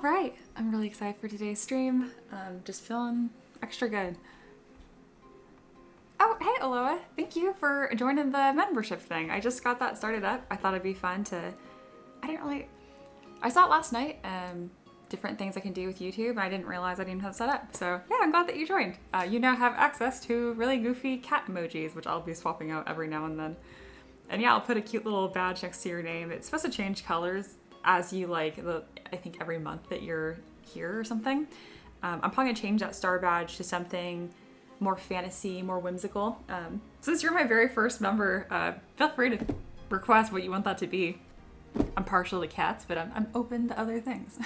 All right, I'm really excited for today's stream. Just feeling extra good. Oh, hey, Aloha. Thank you for joining the membership thing. I just got that started up. I thought it'd be fun to, I saw it last night, different things I can do with YouTube, and I didn't realize I didn't have it set up. So yeah, I'm glad that you joined. You now have access to really goofy cat emojis, which I'll be swapping out every now and then. And yeah, I'll put a cute little badge next to your name. It's supposed to change colors as you I think every month that you're here or something. I'm probably gonna change that star badge to something more fantasy, more whimsical. Since you're my very first member, feel free to request what you want that to be. I'm partial to cats, but I'm open to other things.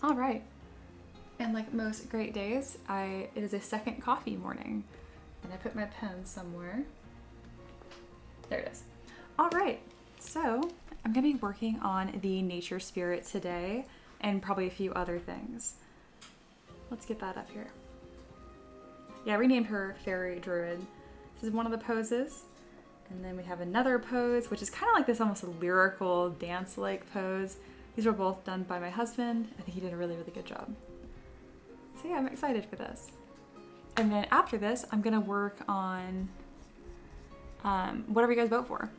All right. And like most great days, it is a second coffee morning. And I put my pen somewhere. There it is. All right, so I'm gonna be working on the nature spirit today and probably a few other things. Let's get that up here. Yeah, I renamed her Fairy Druid. This is one of the poses. And then we have another pose, which is kind of like this almost lyrical dance-like pose. These were both done by my husband. I think he did a really, really good job. So yeah, I'm excited for this. And then after this, I'm gonna work on whatever you guys vote for.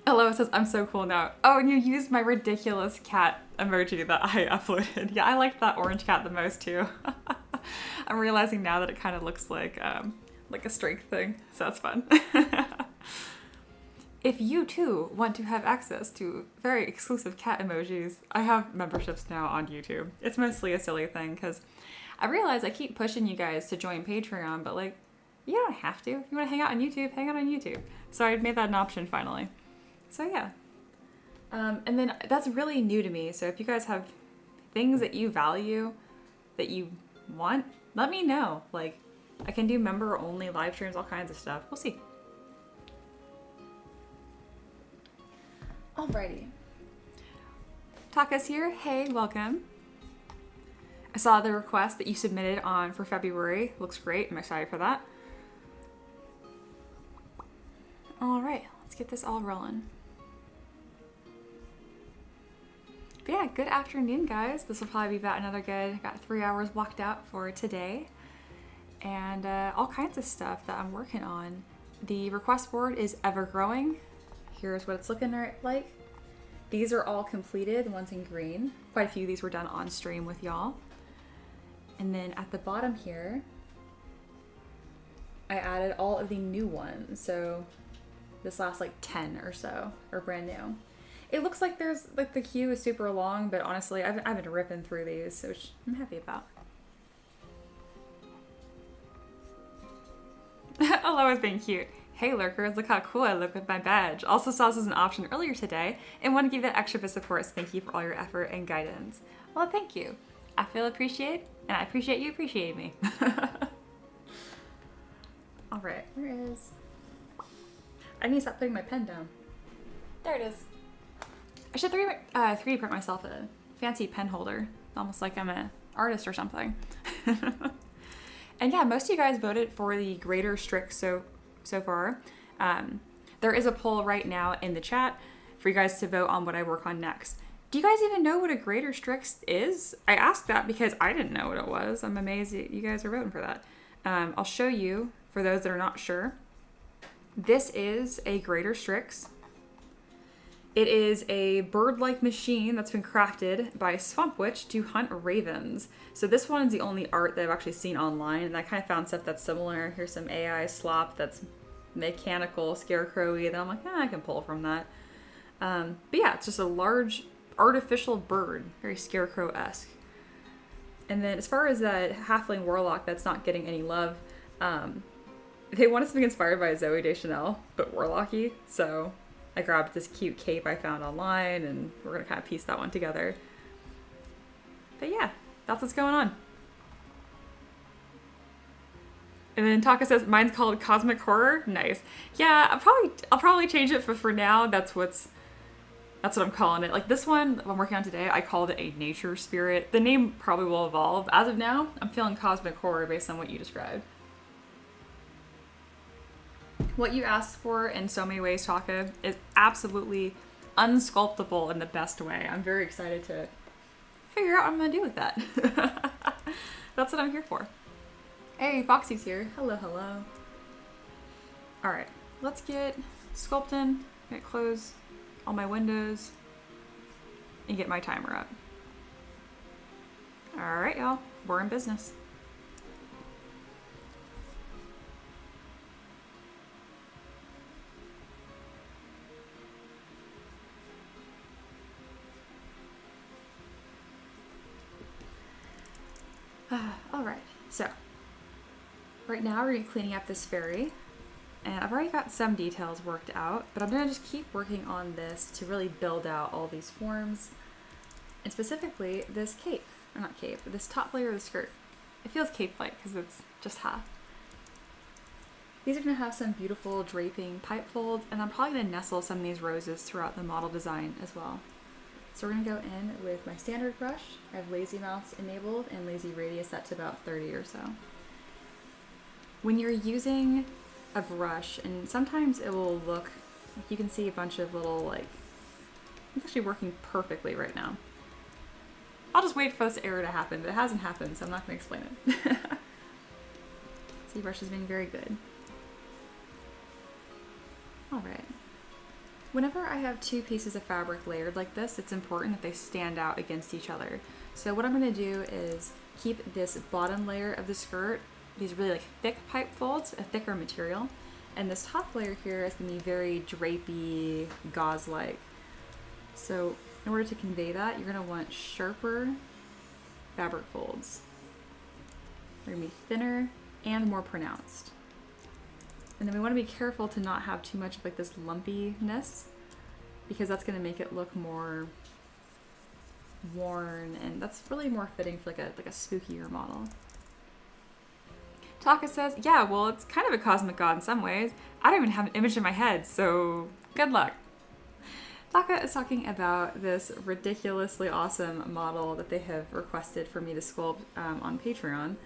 Hello, it says, I'm so cool now. Oh, and you used my ridiculous cat emoji that I uploaded. Yeah, I liked that orange cat the most too. I'm realizing now that it kind of looks like a strength thing, so that's fun. If you too want to have access to very exclusive cat emojis, I have memberships now on YouTube. It's mostly a silly thing because I realize I keep pushing you guys to join Patreon, but like, you don't have to. If you want to hang out on YouTube, hang out on YouTube. So I made that an option finally. So yeah. And then that's really new to me. So if you guys have things that you value, that you want, let me know. Like, I can do member only live streams, all kinds of stuff. We'll see. Alrighty. Taka's here. Hey, welcome. I saw the request that you submitted for February. Looks great. I'm excited for that. All right, let's get this all rolling. But yeah, good afternoon, guys. This will probably be about another good, got 3 hours blocked out for today. And all kinds of stuff that I'm working on. The request board is ever growing. Here's what it's looking like. These are all completed, the ones in green. Quite a few of these were done on stream with y'all. And then at the bottom here, I added all of the new ones. So this last like 10 or so are brand new. It looks like there's like the queue is super long, but honestly, I've been ripping through these, which I'm happy about. Aloha's being cute. Hey lurkers, look how cool I look with my badge. Also saw this as an option earlier today and want to give that extra bit of support, so thank you for all your effort and guidance. Well, thank you. I feel appreciated, and I appreciate you appreciating me. All right, where is... I need to stop putting my pen down. There it is. I should 3D print myself a fancy pen holder, almost like I'm an artist or something. And yeah, most of you guys voted for the greater stricks so far. There is a poll right now in the chat for you guys to vote on what I work on next. Do you guys even know what a greater strix is? I asked that because I didn't know what it was. I'm amazed that you guys are voting for that. I'll show you for those that are not sure. This is a greater strix. It is a bird-like machine that's been crafted by Swamp Witch to hunt ravens. So this one is the only art that I've actually seen online, and I kind of found stuff that's similar. Here's some AI slop that's mechanical, scarecrowy, that I'm like, I can pull from that. But yeah, it's just a large artificial bird, very scarecrow-esque. And then as far as that halfling warlock that's not getting any love, they wanted something inspired by Zoe Deschanel, but warlocky, so I grabbed this cute cape I found online, and we're gonna kind of piece that one together. But yeah, that's what's going on. And then Taka says, mine's called Cosmic Horror. Nice. Yeah, I'll probably change it, but for now, that's what I'm calling it. Like this one I'm working on today, I called it a nature spirit. The name probably will evolve. As of now, I'm feeling Cosmic Horror based on what you described. What you asked for in so many ways, Taka, is absolutely unsculptable in the best way. I'm very excited to figure out what I'm going to do with that. That's what I'm here for. Hey, Foxy's here. Hello, hello. All right, let's get sculpting, get close all my windows, and get my timer up. All right, y'all, we're in business. All right, so right now we're cleaning up this fairy, and I've already got some details worked out, but I'm gonna just keep working on this to really build out all these forms, and specifically this cape, or not cape, but this top layer of the skirt. It feels cape-like because it's just half. These are gonna have some beautiful draping pipe folds, and I'm probably gonna nestle some of these roses throughout the model design as well. So we're gonna go in with my standard brush. I have lazy mouse enabled and lazy radius set to about 30 or so. When you're using a brush, and sometimes it will look, you can see a bunch of little, like, it's actually working perfectly right now. I'll just wait for this error to happen, but it hasn't happened, so I'm not gonna explain it. ZBrush is being very good. All right. Whenever I have two pieces of fabric layered like this, it's important that they stand out against each other. So what I'm gonna do is keep this bottom layer of the skirt, these really like thick pipe folds, a thicker material, and this top layer here is gonna be very drapey, gauze-like. So in order to convey that, you're gonna want sharper fabric folds. They're gonna be thinner and more pronounced. And then we want to be careful to not have too much of like this lumpiness, because that's going to make it look more worn, and that's really more fitting for like a spookier model. Taka says, yeah, well, it's kind of a cosmic god in some ways. I don't even have an image in my head, so good luck. Taka is talking about this ridiculously awesome model that they have requested for me to sculpt on Patreon.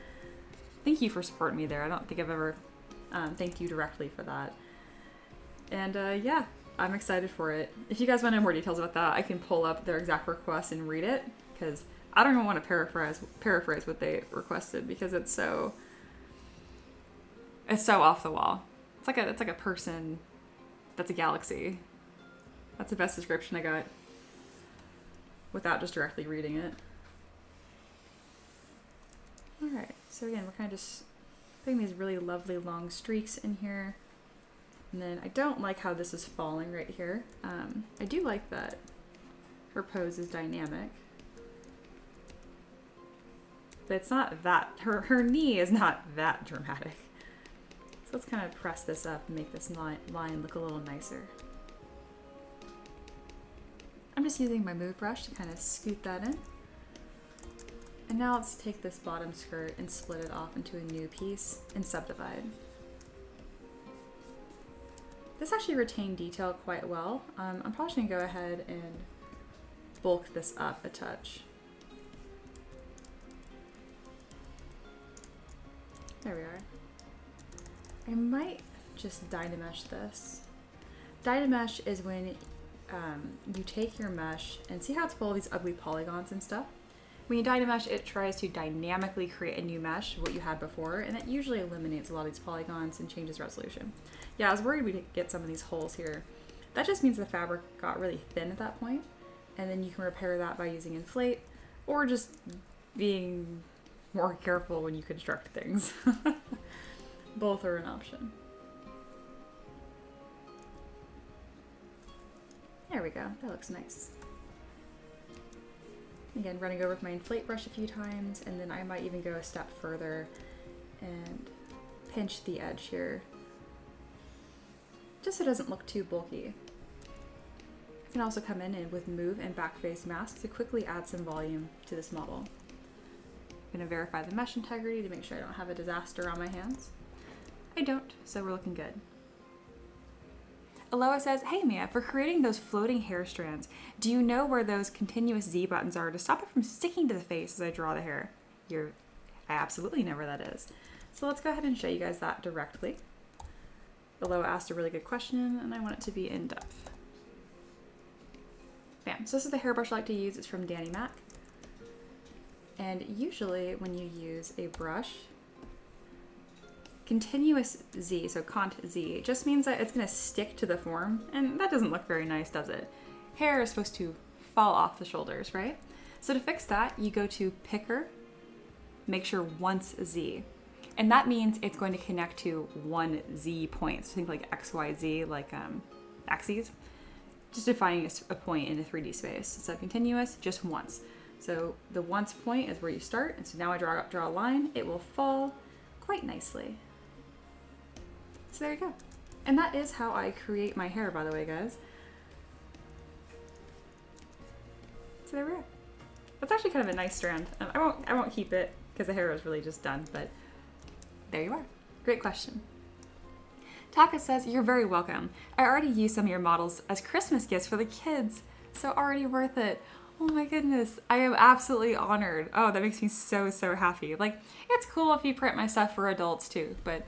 Thank you for supporting me there. I don't think I've ever thanked you directly for that. And yeah, I'm excited for it. If you guys want to know more details about that, I can pull up their exact request and read it, because I don't even want to paraphrase what they requested, because it's so off the wall. It's like a person that's a galaxy. That's the best description I got without just directly reading it. All right, so again, we're kind of just putting these really lovely long streaks in here. And then I don't like how this is falling right here. I do like that her pose is dynamic. But it's not that, her knee is not that dramatic. So let's kind of press this up and make this line look a little nicer. I'm just using my move brush to kind of scoop that in. And now let's take this bottom skirt and split it off into a new piece and subdivide. This actually retained detail quite well. I'm probably just gonna go ahead and bulk this up a touch. There we are. I might just Dynamesh this. Dynamesh is when you take your mesh and see how it's full of these ugly polygons and stuff. When you Dynamesh, it tries to dynamically create a new mesh, what you had before, and that usually eliminates a lot of these polygons and changes resolution. Yeah, I was worried we'd get some of these holes here. That just means the fabric got really thin at that point, and then you can repair that by using inflate, or just being more careful when you construct things. Both are an option. There we go, that looks nice. Again, running over with my inflate brush a few times, and then I might even go a step further and pinch the edge here, just so it doesn't look too bulky. You can also come in and with move and back face mask to quickly add some volume to this model. I'm gonna verify the mesh integrity to make sure I don't have a disaster on my hands. I don't, so we're looking good. Aloha says, hey Mia, for creating those floating hair strands, do you know where those continuous Z buttons are to stop it from sticking to the face as I draw the hair? I absolutely know where that is. So let's go ahead and show you guys that directly. Aloha asked a really good question, and I want it to be in depth. Bam. So this is the hairbrush I like to use. It's from Danny Mac. And usually when you use a brush, continuous Z, so cont Z, just means that it's going to stick to the form, and that doesn't look very nice, does it? Hair is supposed to fall off the shoulders, right? So to fix that, you go to Picker, make sure once Z. And that means it's going to connect to one Z point. So think like X, Y, Z, like axes. Just defining a point in a 3D space. So continuous, just once. So the once point is where you start. And so now I draw a line. It will fall quite nicely. So there you go. And that is how I create my hair, by the way, guys. So there we go. That's actually kind of a nice strand. I won't keep it because the hair was really just done, but there you are. Great question. Taka says, you're very welcome. I already used some of your models as Christmas gifts for the kids, so already worth it. Oh my goodness, I am absolutely honored. Oh, that makes me so, so happy. Like, it's cool if you print my stuff for adults too, but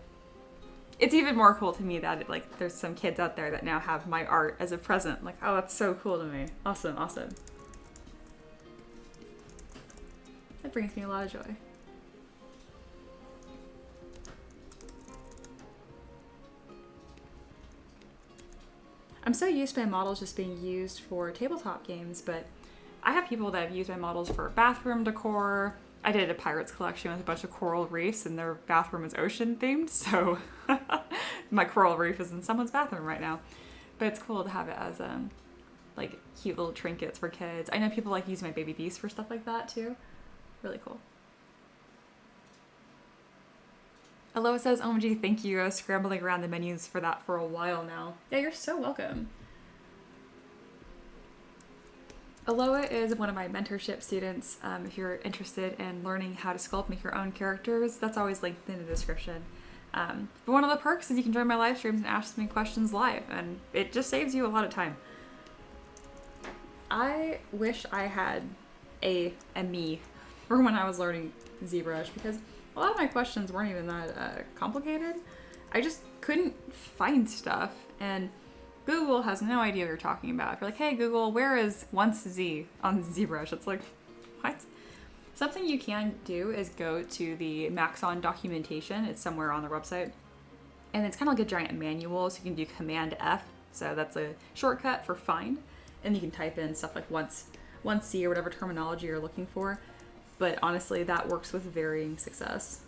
it's even more cool to me that like there's some kids out there that now have my art as a present. Like, oh, that's so cool to me. Awesome, awesome. That brings me a lot of joy. I'm so used to my models just being used for tabletop games, but I have people that have used my models for bathroom decor. I did a pirates collection with a bunch of coral reefs and their bathroom is ocean themed, so my coral reef is in someone's bathroom right now. But it's cool to have it as like cute little trinkets for kids. I know people like using my baby beast for stuff like that too. Really cool. Aloha says, OMG, thank you. I was scrambling around the menus for that for a while now. Yeah, you're so welcome. Aloha is one of my mentorship students. If you're interested in learning how to sculpt, make your own characters, that's always linked in the description. But one of the perks is you can join my live streams and ask me questions live, and it just saves you a lot of time. I wish I had a me for when I was learning ZBrush, because a lot of my questions weren't even that complicated. I just couldn't find stuff, and Google has no idea what you're talking about. If you're like, hey Google, where is once Z on ZBrush? It's like, what? Something you can do is go to the Maxon documentation. It's somewhere on their website. And it's kind of like a giant manual, so you can do Command F. So that's a shortcut for find. And you can type in stuff like once Z or whatever terminology you're looking for. But honestly, that works with varying success.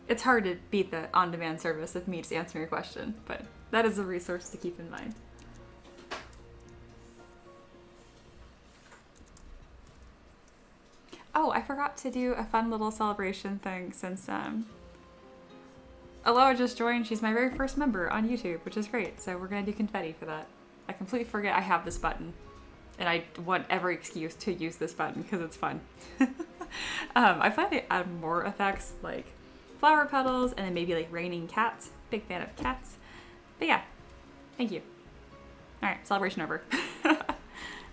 It's hard to beat the on-demand service of me just answering your question, but that is a resource to keep in mind. Oh, I forgot to do a fun little celebration thing since Aloha just joined. She's my very first member on YouTube, which is great. So we're gonna do confetti for that. I completely forget I have this button. And I want every excuse to use this button because it's fun. I plan to add more effects like flower petals and then maybe like raining cats. Big fan of cats. But yeah, thank you. All right, celebration over.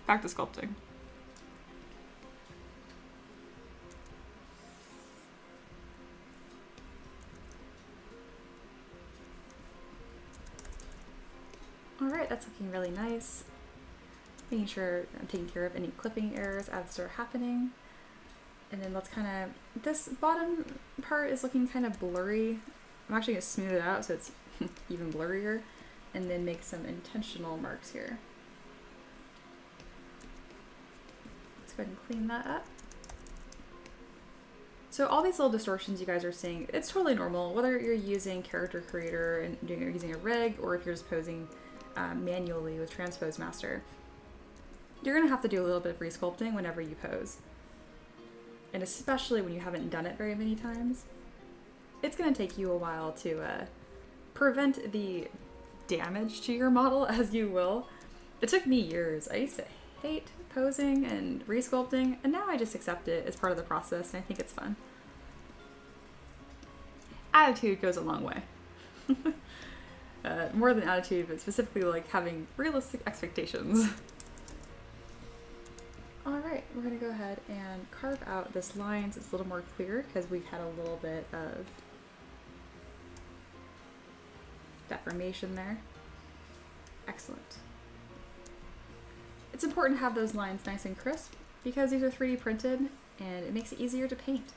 Back to sculpting. All right, that's looking really nice. Making sure I'm taking care of any clipping errors as they're happening. And then let's kind of, this bottom part is looking kind of blurry. I'm actually going to smooth it out so it's even blurrier, and then make some intentional marks here. Let's go ahead and clean that up. So all these little distortions you guys are seeing, it's totally normal, whether you're using Character Creator and you're using a rig, or if you're just posing manually with Transpose Master. You're going to have to do a little bit of resculpting whenever you pose. And especially when you haven't done it very many times. It's going to take you a while to prevent the damage to your model, as you will. It took me years. I used to hate posing and resculpting, and now I just accept it as part of the process, and I think it's fun. Attitude goes a long way. More than attitude, but specifically like having realistic expectations. Alright, we're going to go ahead and carve out this line so it's a little more clear, because we've had a little bit of deformation there. Excellent. It's important to have those lines nice and crisp because these are 3D printed and it makes it easier to paint.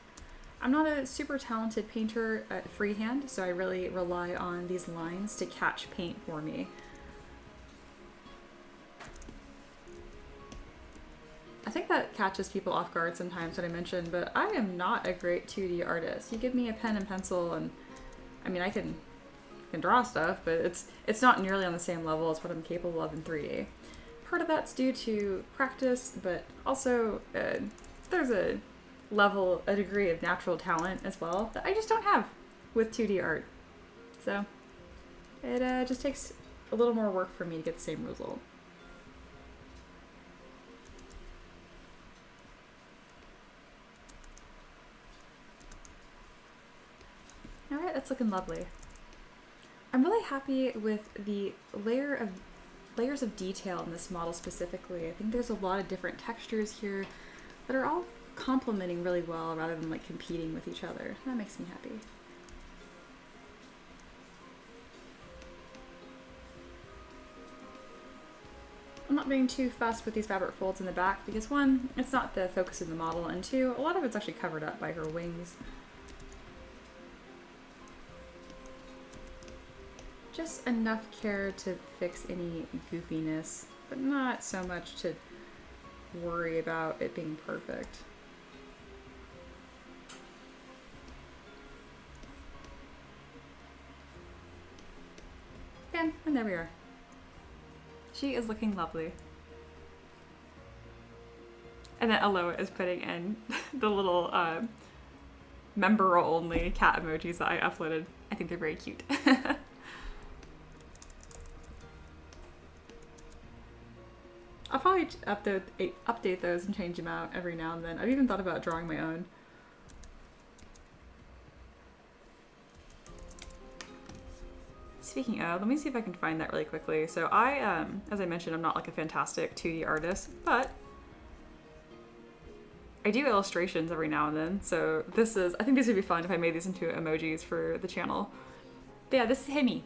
I'm not a super talented painter at freehand, so I really rely on these lines to catch paint for me. I think that catches people off guard sometimes when I mention, but I am not a great 2D artist. You give me a pen and pencil and, I mean, I can draw stuff, but it's not nearly on the same level as what I'm capable of in 3D. Part of that's due to practice, but also there's a degree of natural talent as well that I just don't have with 2D art. So it just takes a little more work for me to get the same result. Alright, that's looking lovely. I'm really happy with the layers of detail in this model specifically. I think there's a lot of different textures here that are all complementing really well rather than like competing with each other. That makes me happy. I'm not being too fussed with these fabric folds in the back because one, it's not the focus of the model, and two, a lot of it's actually covered up by her wings. Just enough care to fix any goofiness, but not so much to worry about it being perfect. And there we are. She is looking lovely. And then Aloha is putting in the little member-only cat emojis that I uploaded. I think they're very cute. I'll probably update those and change them out every now and then. I've even thought about drawing my own. Speaking of, let me see if I can find that really quickly. So I, as I mentioned, I'm not like a fantastic 2D artist, but I do illustrations every now and then. So I think this would be fun if I made these into emojis for the channel. But yeah, this is Himmy.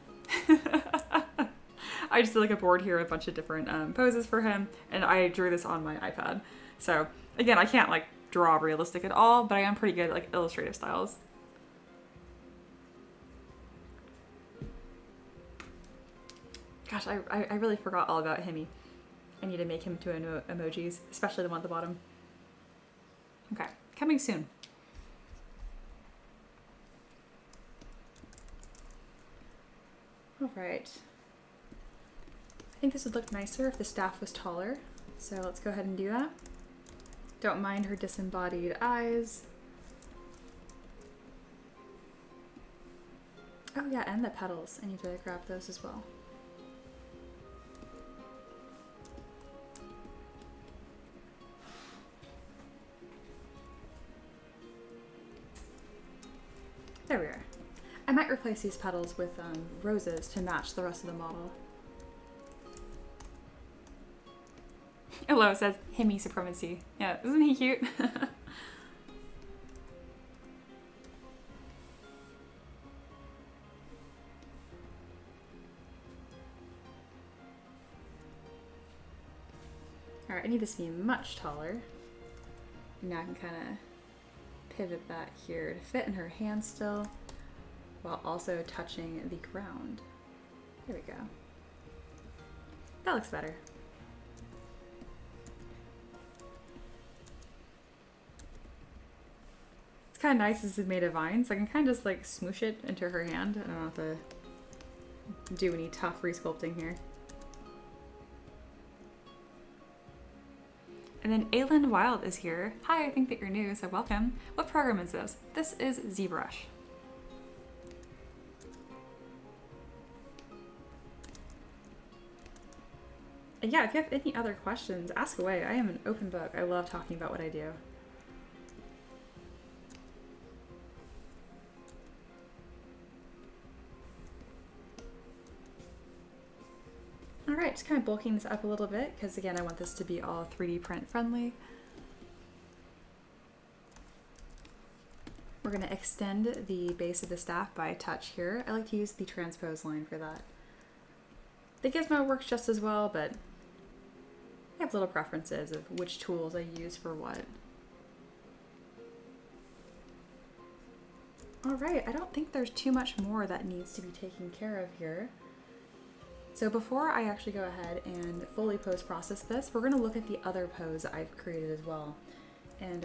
I just did like a board here, a bunch of different poses for him, and I drew this on my iPad. So again, I can't like draw realistic at all, but I am pretty good at like illustrative styles. Gosh, I really forgot all about Himmy. I need to make him into emojis, especially the one at the bottom. Okay, coming soon. All right. I think this would look nicer if the staff was taller, so let's go ahead and do that. Don't mind her disembodied eyes. Oh yeah, and the petals. I need to grab those as well. There we are. I might replace these petals with roses to match the rest of the model. Hello, it says Himmy supremacy. Yeah, isn't he cute? Alright, I need this to be much taller. Now I can kind of pivot that here to fit in her hand still, while also touching the ground. There we go. That looks better. It's kind of nice this is made of vine, so I can kind of just like smoosh it into her hand. I don't have to do any tough resculpting here. And then Aylin Wild is here. Hi, I think that you're new, so welcome. What program is this? This is ZBrush. And yeah, if you have any other questions, ask away. I am an open book. I love talking about what I do. Alright, just kind of bulking this up a little bit because again I want this to be all 3D print friendly. We're going to extend the base of the staff by a touch here. I like to use the transpose line for that. The gizmo works just as well, but I have little preferences of which tools I use for what. Alright, I don't think there's too much more that needs to be taken care of here. So before I actually go ahead and fully post-process this, we're going to look at the other pose that I've created as well. And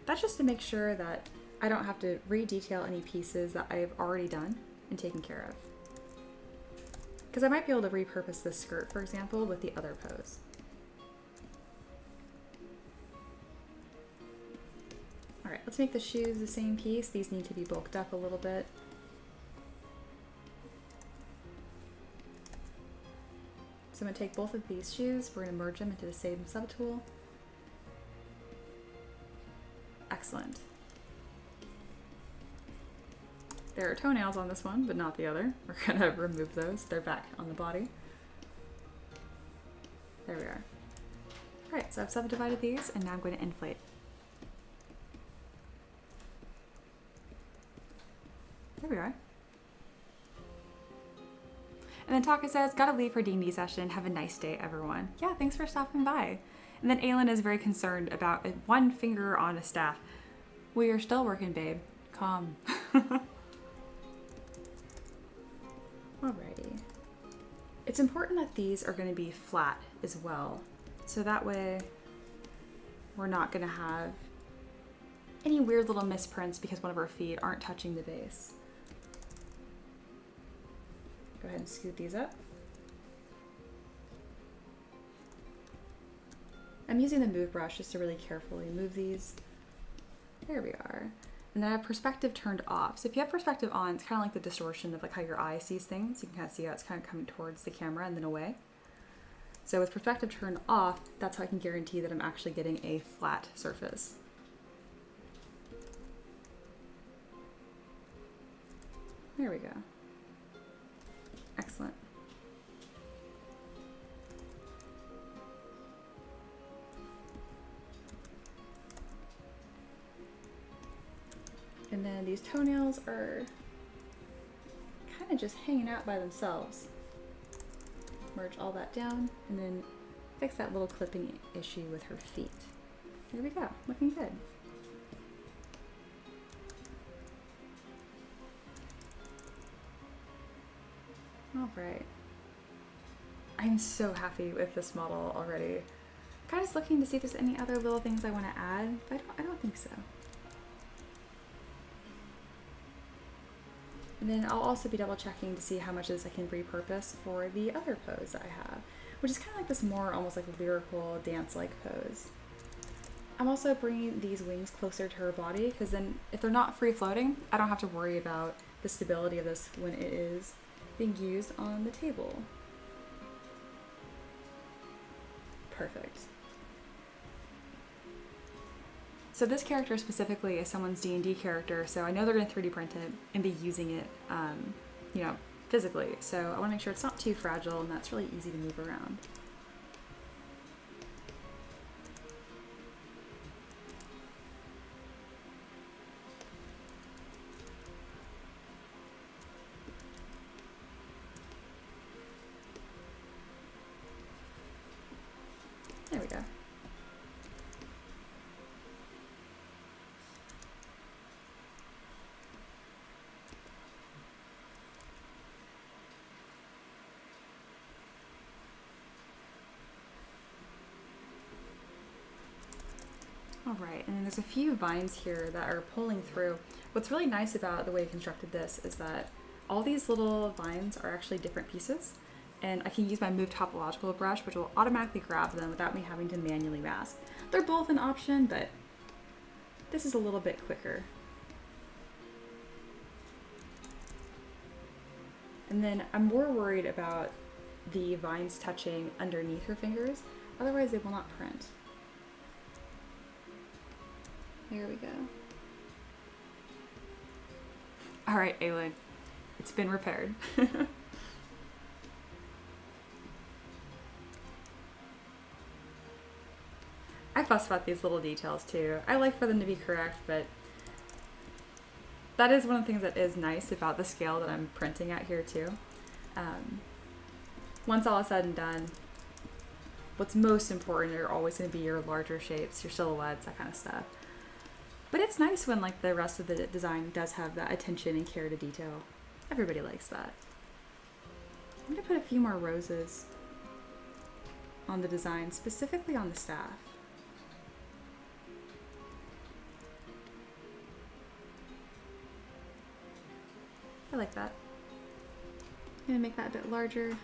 that's just to make sure that I don't have to re-detail any pieces that I've already done and taken care of. Because I might be able to repurpose this skirt, for example, with the other pose. Alright, let's make the shoes the same piece. These need to be bulked up a little bit. So I'm going to take both of these shoes, we're going to merge them into the same subtool. Excellent. There are toenails on this one, but not the other. We're going to remove those. They're back on the body. There we are. Alright, so I've subdivided these, and now I'm going to inflate. There we are. And then Taka says, gotta leave for D&D session. Have a nice day, everyone. Yeah, thanks for stopping by. And then Aylin is very concerned about one finger on a staff. We are still working, babe. Calm. Alrighty. It's important that these are going to be flat as well. So that way we're not going to have any weird little misprints because one of our feet aren't touching the base. Go ahead and scoot these up. I'm using the move brush just to really carefully move these. There we are. And then I have perspective turned off. So if you have perspective on, it's kind of like the distortion of like how your eye sees things. You can kind of see how it's kind of coming towards the camera and then away. So with perspective turned off, that's how I can guarantee that I'm actually getting a flat surface. There we go. Excellent. And then these toenails are kind of just hanging out by themselves. Merge all that down and then fix that little clipping issue with her feet. There we go, looking good. All right. I'm so happy with this model already. Kind of just looking to see if there's any other little things I want to add, but I don't think so. And then I'll also be double checking to see how much of this I can repurpose for the other pose that I have, which is kind of like this more almost like lyrical dance-like pose. I'm also bringing these wings closer to her body because then if they're not free floating, I don't have to worry about the stability of this when it is being used on the table. Perfect. So this character specifically is someone's D&D character, so I know they're going to 3D print it and be using it, you know, physically. So I want to make sure it's not too fragile and that's really easy to move around. There we go. All right, and then there's a few vines here that are pulling through. What's really nice about the way I constructed this is that all these little vines are actually different pieces, and I can use my Move Topological brush, which will automatically grab them without me having to manually mask. They're both an option, but this is a little bit quicker. And then I'm more worried about the vines touching underneath her fingers, otherwise they will not print. There we go. All right, Aylin, it's been repaired. I fuss about these little details too. I like for them to be correct, but that is one of the things that is nice about the scale that I'm printing at here too. Once all is said and done, what's most important are always going to be your larger shapes, your silhouettes, that kind of stuff. But it's nice when like the rest of the design does have that attention and care to detail. Everybody likes that. I'm going to put a few more roses on the design, specifically on the staff. I like that. I'm going to make that a bit larger.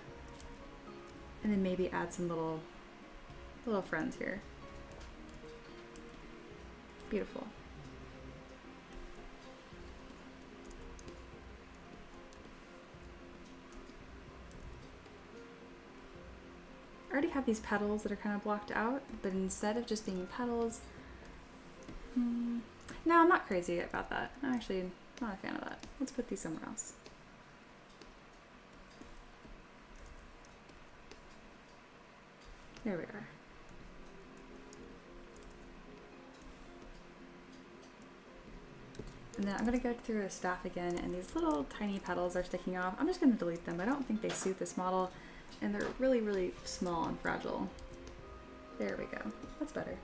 And then maybe add some little friends here. Beautiful. I already have these petals that are kind of blocked out, but instead of just being petals, no, I'm not crazy about that. I'm actually not a fan of that. Let's put these somewhere else. There we are. And then I'm going to go through the staff again, and these little tiny petals are sticking off. I'm just going to delete them. I don't think they suit this model, and they're really, really small and fragile. There we go. That's better.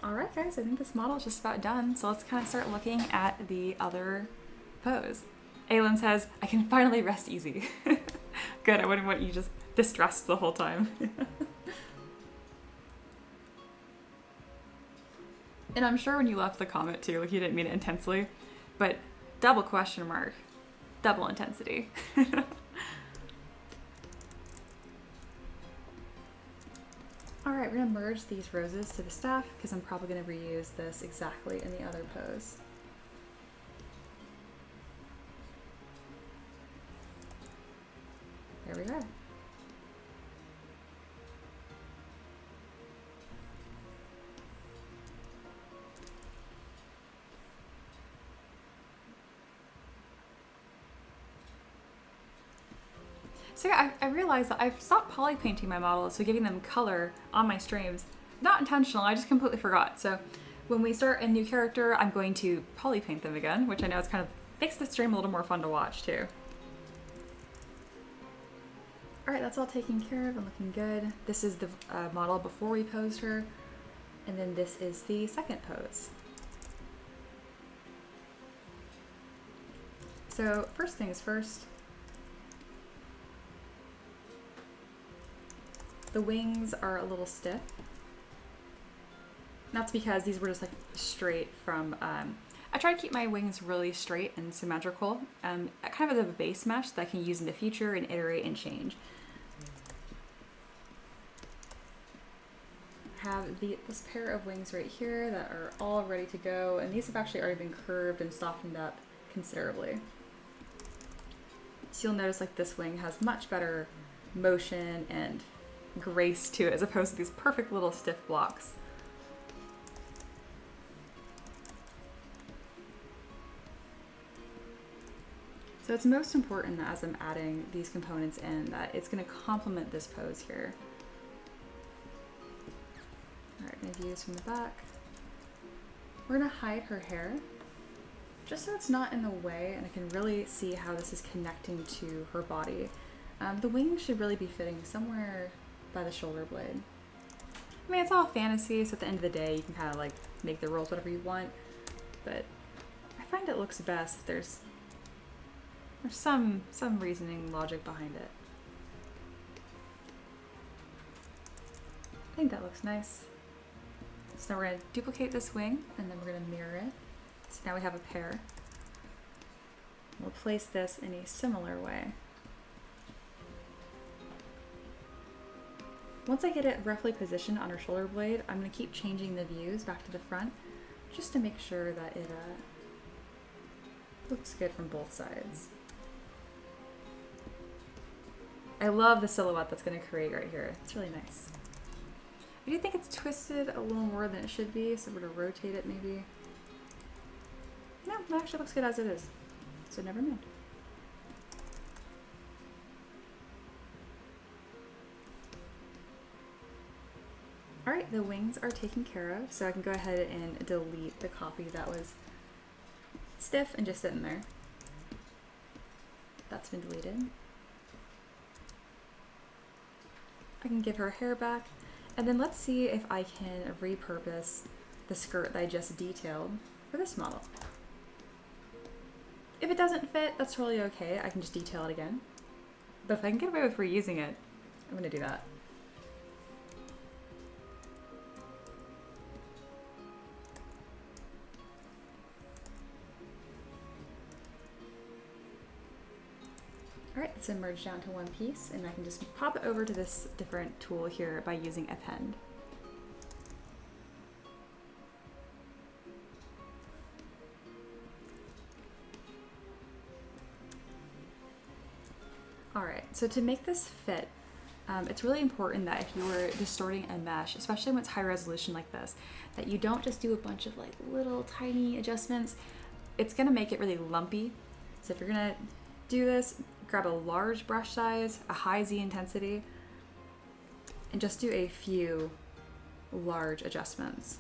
Alright guys, I think this model is just about done, so let's kind of start looking at the other pose. Aylin says, I can finally rest easy. Good, I wouldn't want you just distressed the whole time. And I'm sure when you left the comment too, like you didn't mean it intensely, but double question mark, double intensity. Alright, we're going to merge these roses to the staff because I'm probably going to reuse this exactly in the other pose. There we go. So yeah, I realized that I've stopped poly painting my models, so giving them color on my streams. Not intentional, I just completely forgot. So when we start a new character, I'm going to poly paint them again, which I know is kind of makes the stream a little more fun to watch too. Alright, that's all taken care of and looking good. This is the model before we posed her, and then this is the second pose. So first things first, the wings are a little stiff. That's because these were just like straight from, I try to keep my wings really straight and symmetrical, kind of as a base mesh that I can use in the future and iterate and change. I have this pair of wings right here that are all ready to go, and these have actually already been curved and softened up considerably. So you'll notice like this wing has much better motion and grace to it as opposed to these perfect little stiff blocks. So it's most important that as I'm adding these components in that it's going to complement this pose here. Alright, I'm going to use from the back. We're going to hide her hair just so it's not in the way and I can really see how this is connecting to her body. The wings should really be fitting somewhere by the shoulder blade. I mean, it's all fantasy, so at the end of the day, you can kind of like make the rules whatever you want, but I find it looks best if there's some reasoning, logic behind it. I think that looks nice. So now we're going to duplicate this wing, and then we're going to mirror it. So now we have a pair. We'll place this in a similar way. Once I get it roughly positioned on her shoulder blade, I'm going to keep changing the views back to the front just to make sure that it looks good from both sides. I love the silhouette that's going to create right here. It's really nice. I do think it's twisted a little more than it should be, so we're going to rotate it maybe. No, that actually looks good as it is, so never mind. Alright, the wings are taken care of, so I can go ahead and delete the copy that was stiff and just sitting there. That's been deleted. I can give her hair back. And then let's see if I can repurpose the skirt that I just detailed for this model. If it doesn't fit, that's totally okay. I can just detail it again. But if I can get away with reusing it, I'm gonna do that. All right, let's merge down to one piece, and I can just pop it over to this different tool here by using append. All right, so to make this fit, it's really important that if you were distorting a mesh, especially when it's high resolution like this, that you don't just do a bunch of like little tiny adjustments. It's gonna make it really lumpy. So if you're gonna do this, grab a large brush size, a high Z intensity, and just do a few large adjustments.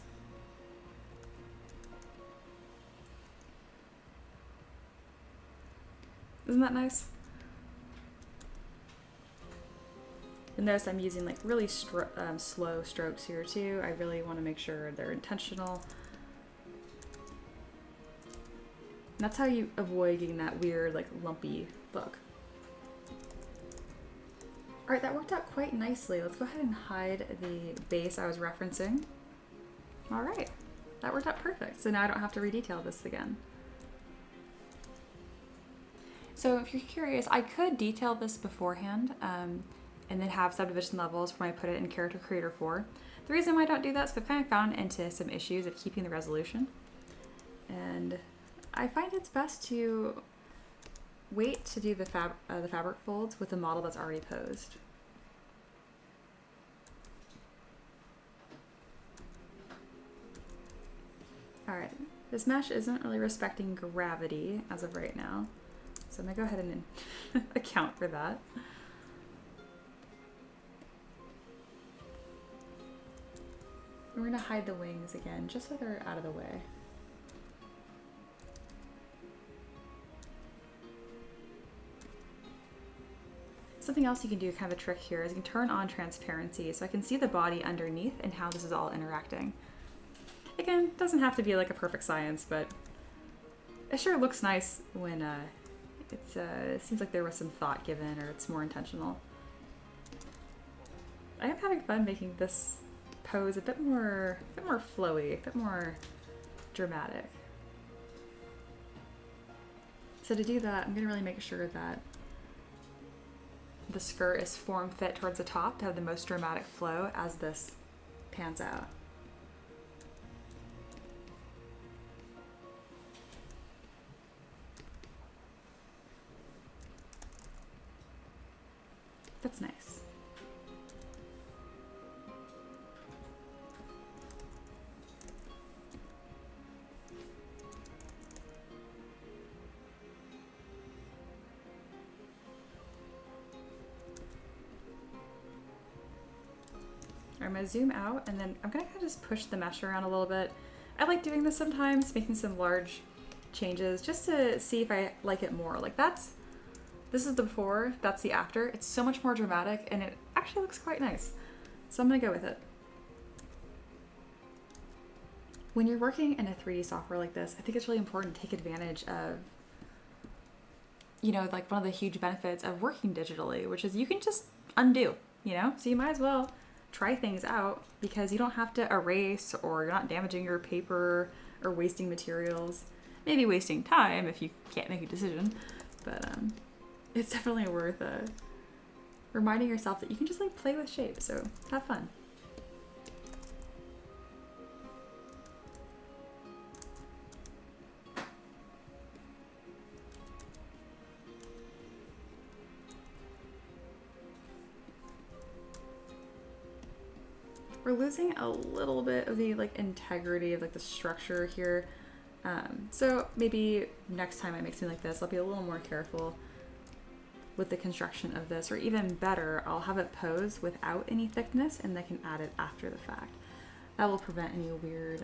Isn't that nice? And notice I'm using like really slow strokes here too. I really want to make sure they're intentional. And that's how you avoid getting that weird like lumpy look. All right, that worked out quite nicely. Let's go ahead and hide the base I was referencing. All right, that worked out perfect. So now I don't have to redetail this again. So if you're curious, I could detail this beforehand and then have subdivision levels when I put it in Character Creator 4. The reason why I don't do that is because I've kind of found into some issues of keeping the resolution. And I find it's best to wait to do the fabric folds with a model that's already posed. All right, this mesh isn't really respecting gravity as of right now. So I'm gonna go ahead and account for that. We're gonna hide the wings again, just so they're out of the way. Something else you can do, kind of a trick here, is you can turn on transparency so I can see the body underneath and how this is all interacting. Again, it doesn't have to be like a perfect science, but it sure looks nice when it seems like there was some thought given or it's more intentional. I am having fun making this pose a bit more flowy, a bit more dramatic. So to do that, I'm gonna really make sure that the skirt is form fit towards the top to have the most dramatic flow as this pans out. That's nice. I'm gonna zoom out and then I'm gonna kind of just push the mesh around a little bit. I like doing this sometimes, making some large changes just to see if I like it more. Like this is the before, that's the after. It's so much more dramatic and it actually looks quite nice. So I'm gonna go with it. When you're working in a 3D software like this, I think it's really important to take advantage of, you know, like one of the huge benefits of working digitally, which is you can just undo, you know? So you might as well try things out because you don't have to erase or you're not damaging your paper or wasting materials. Maybe wasting time if you can't make a decision, but it's definitely worth reminding yourself that you can just like play with shapes, so have fun. We're losing a little bit of the like integrity of like the structure here. So maybe next time I make something like this, I'll be a little more careful with the construction of this, or even better, I'll have it posed without any thickness and then can add it after the fact. That will prevent any weird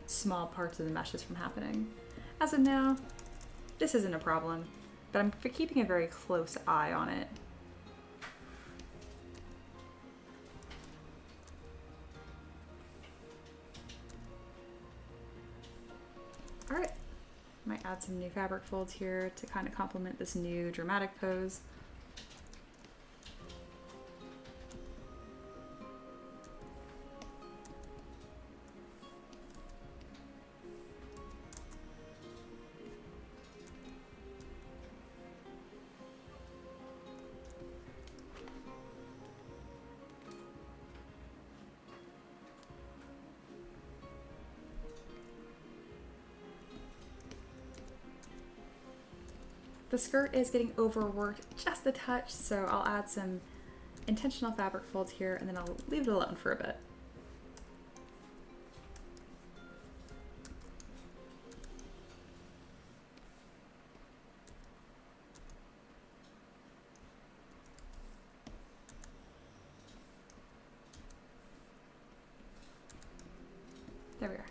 small parts of the meshes from happening. As of now, this isn't a problem, but I'm keeping a very close eye on it. All right, might add some new fabric folds here to kind of complement this new dramatic pose. The skirt is getting overworked just a touch, so I'll add some intentional fabric folds here and then I'll leave it alone for a bit. There we are.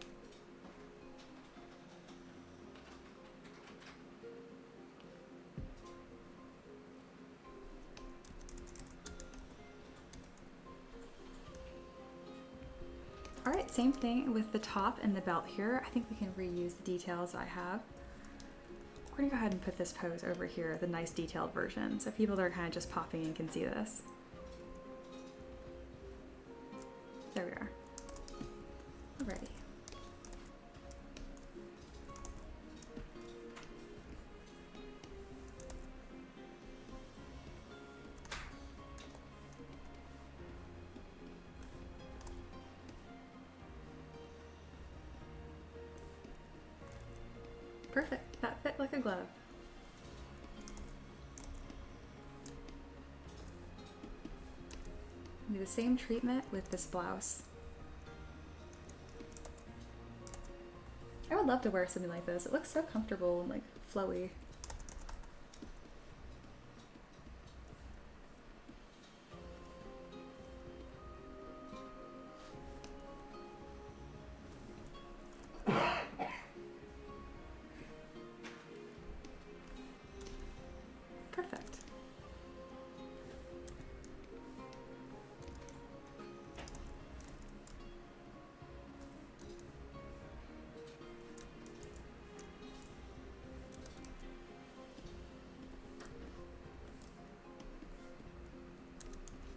All right, same thing with the top and the belt here. I think we can reuse the details I have. We're gonna go ahead and put this pose over here, the nice detailed version, so people that are kind of just popping in can see this. There we are. Alrighty. Perfect, that fit like a glove. Do the same treatment with this blouse. I would love to wear something like this. It looks so comfortable and like flowy. Perfect.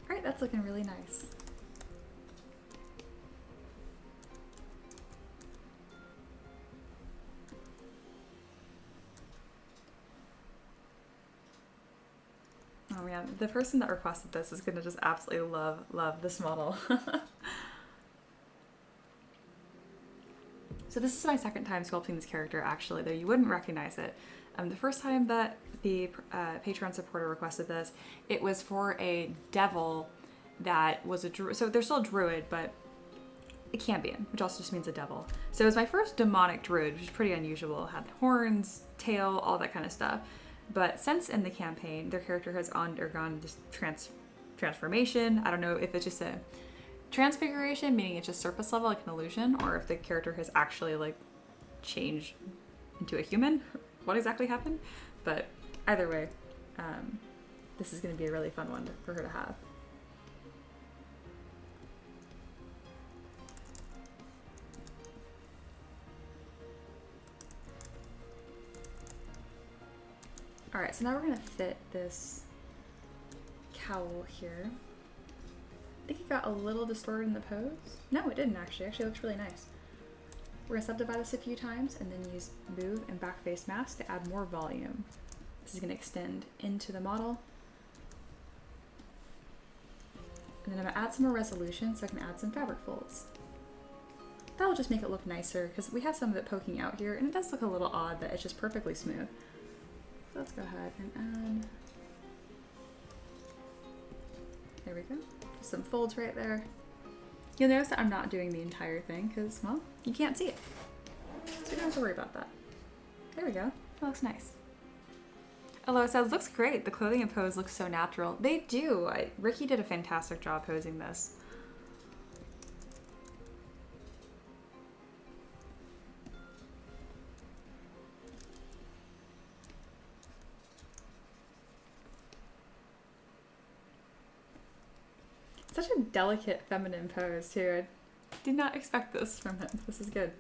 All right, that's looking really nice. Oh man, the person that requested this is gonna just absolutely love this model. So this is my second time sculpting this character actually, though you wouldn't recognize it. The first time that the Patreon supporter requested this, it was for a devil that was a druid. So they're still a druid, but a Cambion, which also just means a devil. So it was my first demonic druid, which is pretty unusual. It had horns, tail, all that kind of stuff. But since in the campaign, their character has undergone this transformation. I don't know if it's just a transfiguration, meaning it's just surface level, like an illusion, or if the character has actually like changed into a human. What exactly happened? But either way, this is going to be a really fun one for her to have. All right, so now we're gonna fit this cowl here. I think it got a little distorted in the pose. No, it didn't actually. Actually, it looks really nice. We're gonna subdivide this a few times and then use move and back face mask to add more volume. This is gonna extend into the model. And then I'm gonna add some more resolution so I can add some fabric folds. That'll just make it look nicer because we have some of it poking out here and it does look a little odd that it's just perfectly smooth. Let's go ahead and add, there we go, just some folds right there. You'll notice that I'm not doing the entire thing because, well, you can't see it. So you don't have to worry about that. There we go, that looks nice. Aloha says, looks great. The clothing and pose looks so natural. They do. Ricky did a fantastic job posing this. Such a delicate feminine pose too. I did not expect this from him. This is good.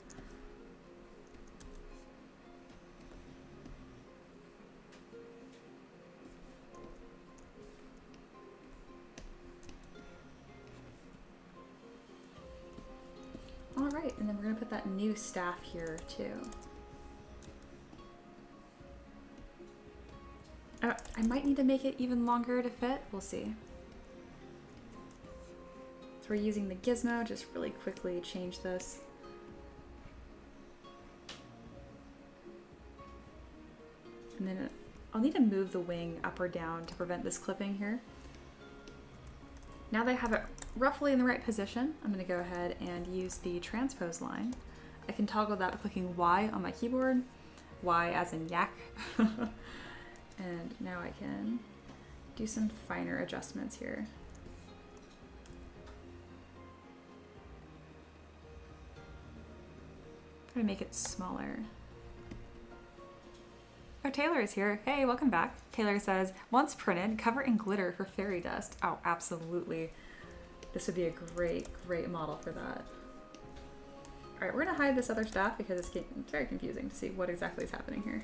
All right, and then we're gonna put that new staff here too. I might need to make it even longer to fit. We'll see. So we're using the gizmo, just really quickly change this. And then I'll need to move the wing up or down to prevent this clipping here. Now that I have it roughly in the right position, I'm going to go ahead and use the transpose line. I can toggle that by clicking Y on my keyboard, Y as in yak. And now I can do some finer adjustments here. I'm gonna make it smaller. Oh, Taylor is here. Hey, welcome back. Taylor says, once printed, cover in glitter for fairy dust. Oh, absolutely. This would be a great, great model for that. All right, we're gonna hide this other stuff because it's getting very confusing to see what exactly is happening here.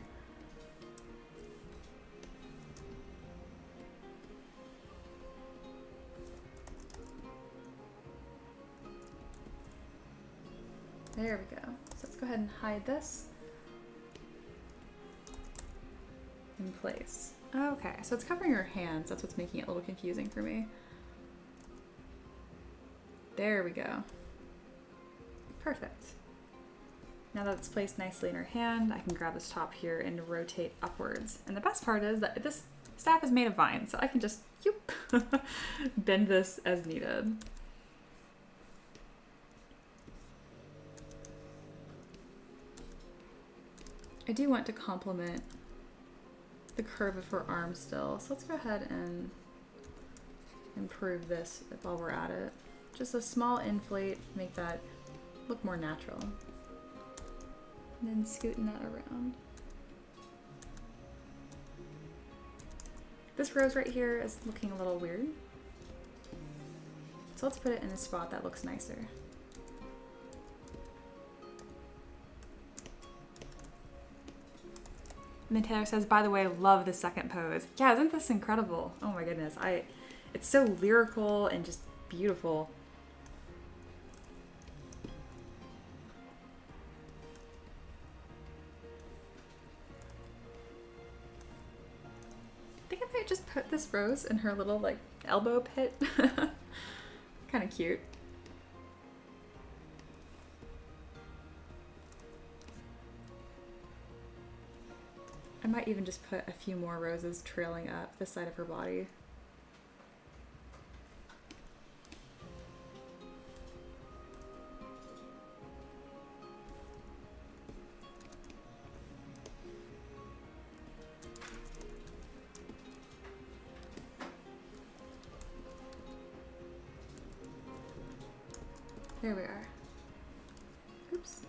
There we go. So let's go ahead and hide this in place. Okay, so it's covering her hands. That's what's making it a little confusing for me. There we go. Perfect. Now that it's placed nicely in her hand, I can grab this top here and rotate upwards. And the best part is that this staff is made of vine, so I can just bend this as needed. I do want to complement the curve of her arm still, so let's go ahead and improve this while we're at it. Just a small inflate, make that look more natural. And then scooting that around. This rose right here is looking a little weird. So let's put it in a spot that looks nicer. And then Taylor says, by the way, love the second pose. Yeah, isn't this incredible? Oh my goodness. It's so lyrical and just beautiful. I think I might just put this rose in her little like elbow pit. Kind of cute. I might even just put a few more roses trailing up the side of her body. There we are. Oops.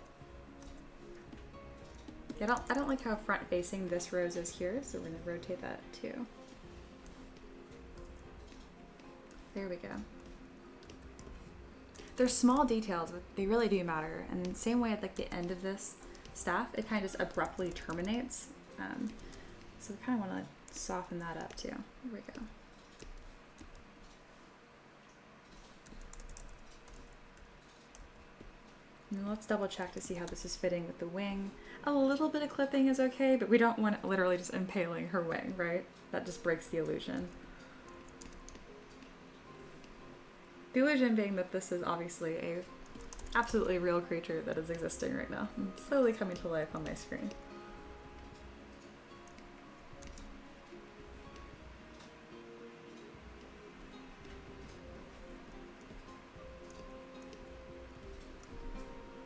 Yeah, I don't like how front facing this rose is here, so we're gonna rotate that too. There we go. There's small details, but they really do matter. And the same way at like the end of this staff, it kind of just abruptly terminates. So we kind of want to soften that up too. There we go. And let's double check to see how this is fitting with the wing. A little bit of clipping is okay, but we don't want it literally just impaling her wing, right? That just breaks the illusion. The illusion being that this is obviously a absolutely real creature that is existing right now and slowly coming to life on my screen.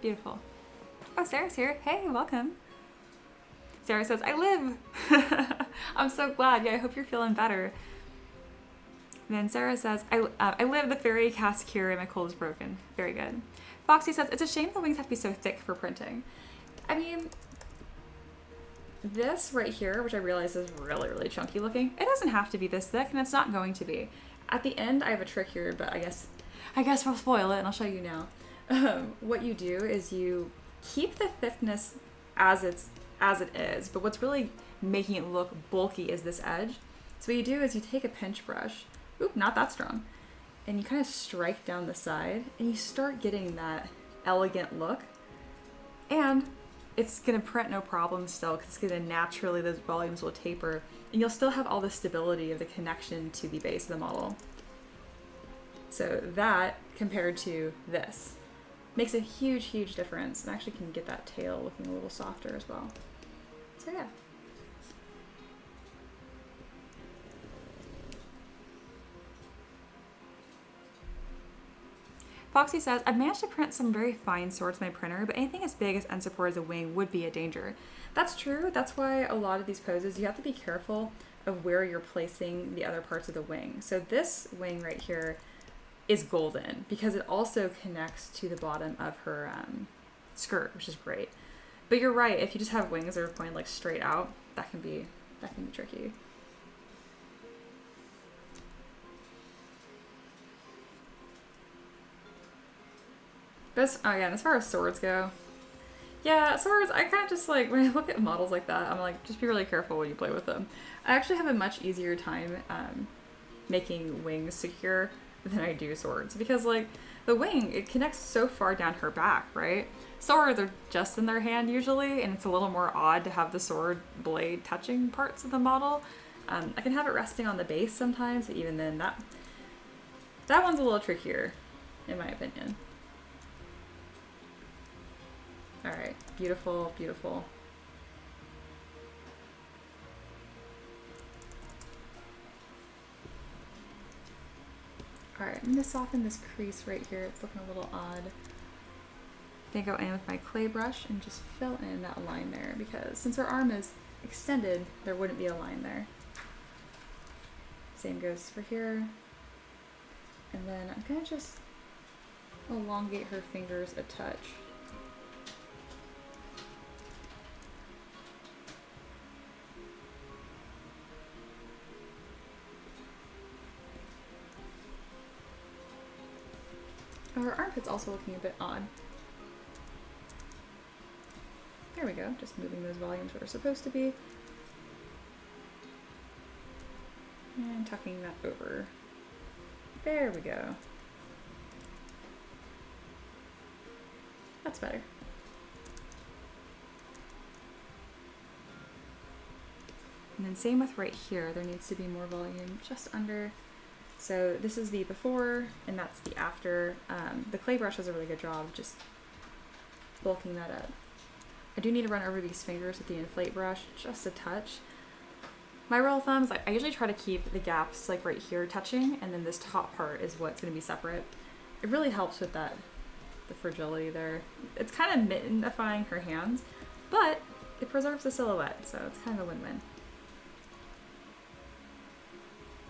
Beautiful. Oh, Sarah's here. Hey, welcome. Sarah says, I live. I'm so glad. Yeah, I hope you're feeling better. And then Sarah says, I live, the fairy cast cure and my cold is broken. Very good. Foxy says, it's a shame the wings have to be so thick for printing. I mean, this right here, which I realize is really, really chunky looking, it doesn't have to be this thick, and it's not going to be. At the end, I have a trick here, but I guess we'll spoil it and I'll show you now. What you do is you keep the thickness as it is, but what's really making it look bulky is this edge. So what you do is you take a pinch brush, oop, not that strong, and you kind of strike down the side, and you start getting that elegant look. And it's gonna print no problem still, because it's gonna naturally, those volumes will taper, and you'll still have all the stability of the connection to the base of the model. So that, compared to this, makes a huge, huge difference, and actually can get that tail looking a little softer as well. So yeah. Foxy says, I've managed to print some very fine swords with my printer, but anything as big as and support as a wing would be a danger. That's true. That's why a lot of these poses, you have to be careful of where you're placing the other parts of the wing. So this wing right here is golden because it also connects to the bottom of her skirt, which is great. But you're right, if you just have wings that are pointed like straight out, that can be tricky. But again, as far as swords go, yeah, swords, I kind of just like, when I look at models like that, I'm like, just be really careful when you play with them. I actually have a much easier time making wings secure than I do swords, because like the wing, it connects so far down her back, right? Swords are just in their hand usually, and it's a little more odd to have the sword blade touching parts of the model. I can have it resting on the base sometimes, but even then that one's a little trickier, in my opinion. All right, beautiful, beautiful. All right, I'm gonna soften this crease right here. It's looking a little odd. I think I'll go in with my clay brush and just fill in that line there, because since her arm is extended, there wouldn't be a line there. Same goes for here. And then I'm gonna just elongate her fingers a touch. Her armpit's also looking a bit odd. There we go, just moving those volumes where they're supposed to be. And tucking that over. There we go. That's better. And then same with right here, there needs to be more volume just under. So this is the before, and that's the after. The clay brush does a really good job of just bulking that up. I do need to run over these fingers with the inflate brush, just a touch. My rule of thumb is I usually try to keep the gaps like right here touching, and then this top part is what's going to be separate. It really helps with that, the fragility there. It's kind of mittenifying her hands, but it preserves the silhouette, so it's kind of a win-win.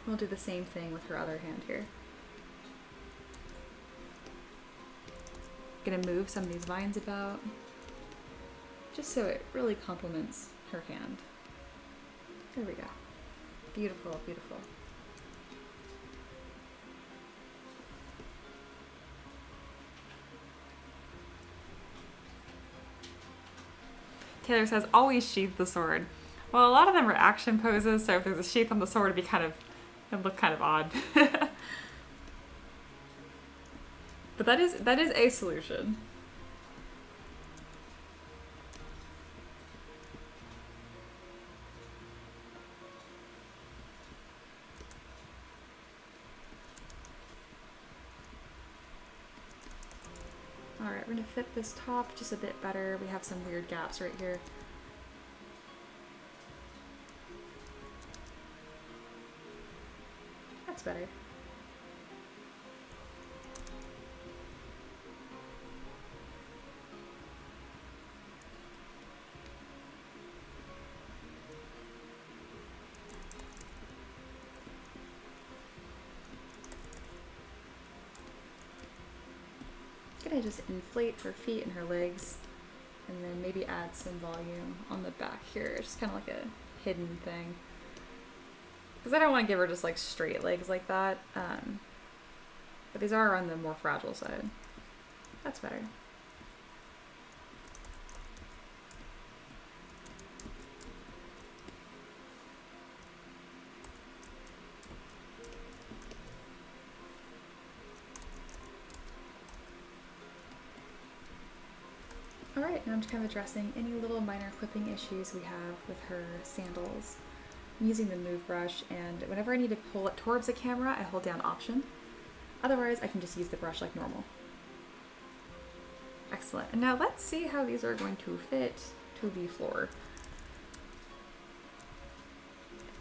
We'll do the same thing with her other hand here. Gonna move some of these vines about, just so it really complements her hand. There we go. Beautiful, beautiful. Taylor says, always sheath the sword. Well, a lot of them are action poses, so if there's a sheath on the sword, it'd look kind of odd. But that is a solution. All right, we're gonna fit this top just a bit better. We have some weird gaps right here. That's better. Gonna just inflate her feet and her legs, and then maybe add some volume on the back here, just kind of like a hidden thing. Because I don't want to give her just like straight legs like that. But these are on the more fragile side. That's better. Alright, now I'm just kind of addressing any little minor clipping issues we have with her sandals. I'm using the move brush, and whenever I need to pull it towards the camera, I hold down Option. Otherwise, I can just use the brush like normal. Excellent. And now let's see how these are going to fit to the floor.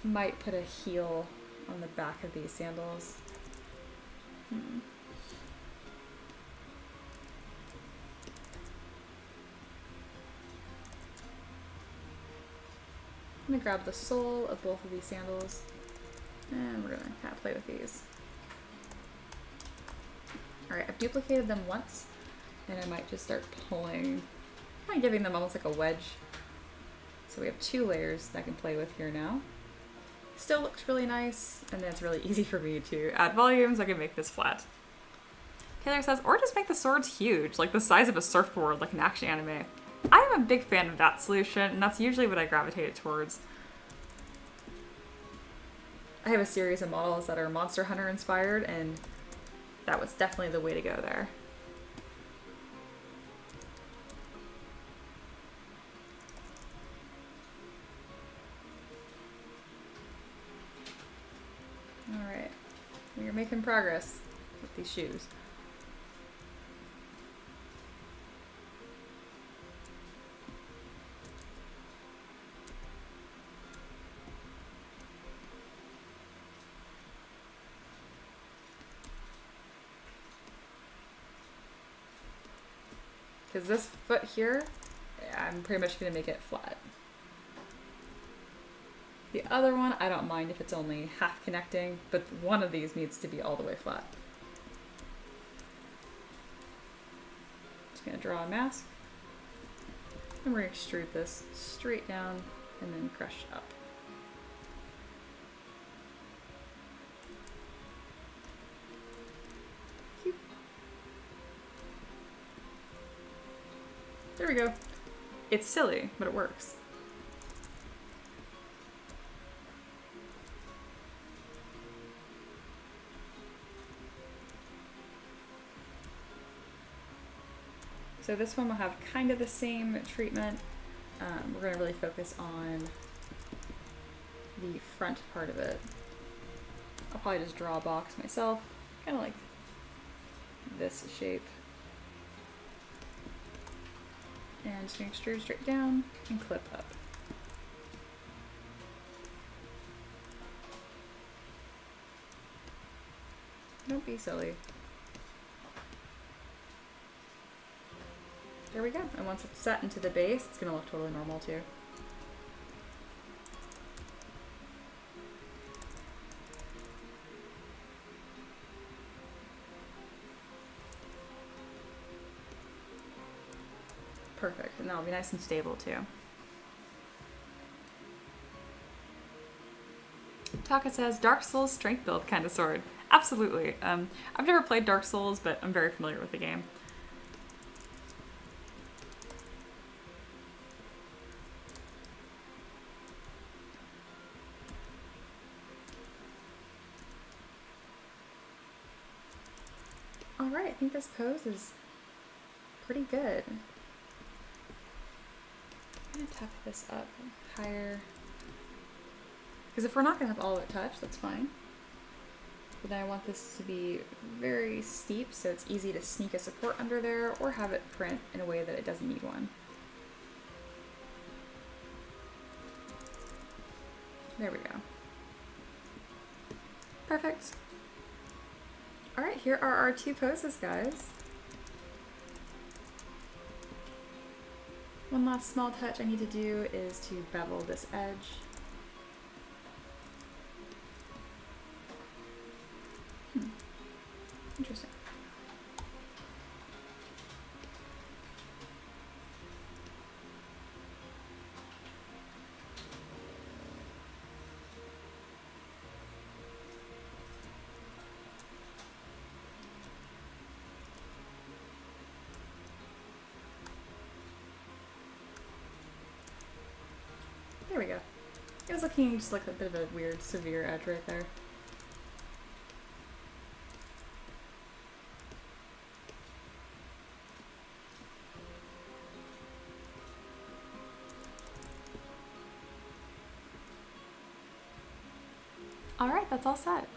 Might put a heel on the back of these sandals. I'm gonna grab the sole of both of these sandals, and we're gonna kind of play with these. Alright, I've duplicated them once, and I might just start pulling, kind of giving them almost like a wedge. So we have 2 layers that I can play with here now. Still looks really nice, and then it's really easy for me to add volumes. I can make this flat. Taylor says, or just make the swords huge, like the size of a surfboard, like an action anime. I am a big fan of that solution, and that's usually what I gravitate towards. I have a series of models that are Monster Hunter inspired, and that was definitely the way to go there. Alright, we are making progress with these shoes. Because this foot here, I'm pretty much going to make it flat. The other one, I don't mind if it's only half connecting, but one of these needs to be all the way flat. Just going to draw a mask. And we're going to extrude this straight down and then crush up. There we go. It's silly, but it works. So this one will have kind of the same treatment. We're going to really focus on the front part of it. I'll probably just draw a box myself, kind of like this shape. And just going to extrude straight down and clip up. Don't be silly. There we go. And once it's set into the base, it's going to look totally normal too. Perfect, and that'll be nice and stable too. Taka says, Dark Souls strength build kind of sword. Absolutely. I've never played Dark Souls, but I'm very familiar with the game. Alright, I think this pose is pretty good. I'm going to tuck this up higher. Because if we're not going to have all of it touch, that's fine. But then I want this to be very steep so it's easy to sneak a support under there or have it print in a way that it doesn't need one. There we go. Perfect. Alright, here are our 2 poses, guys. One last small touch I need to do is to bevel this edge. Interesting. There we go. It was looking just like a bit of a weird, severe edge right there. All right, that's all set.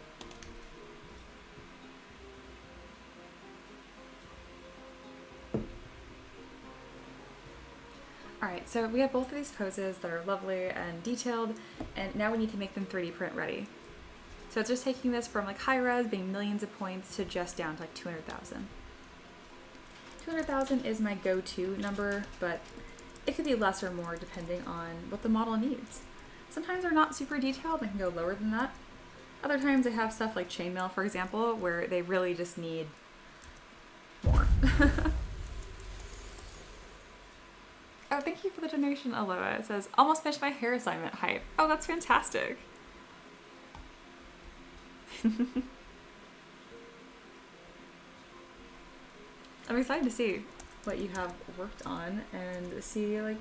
All right, so we have both of these poses that are lovely and detailed, and now we need to make them 3D print ready. So it's just taking this from like high res, being millions of points, to just down to like 200,000. 200,000 is my go-to number, but it could be less or more depending on what the model needs. Sometimes they're not super detailed, they can go lower than that. Other times I have stuff like chainmail, for example, where they really just need more. Oh, thank you for the donation, Aloha. It says, almost finished my hair assignment, hype. Oh, that's fantastic. I'm excited to see what you have worked on and see like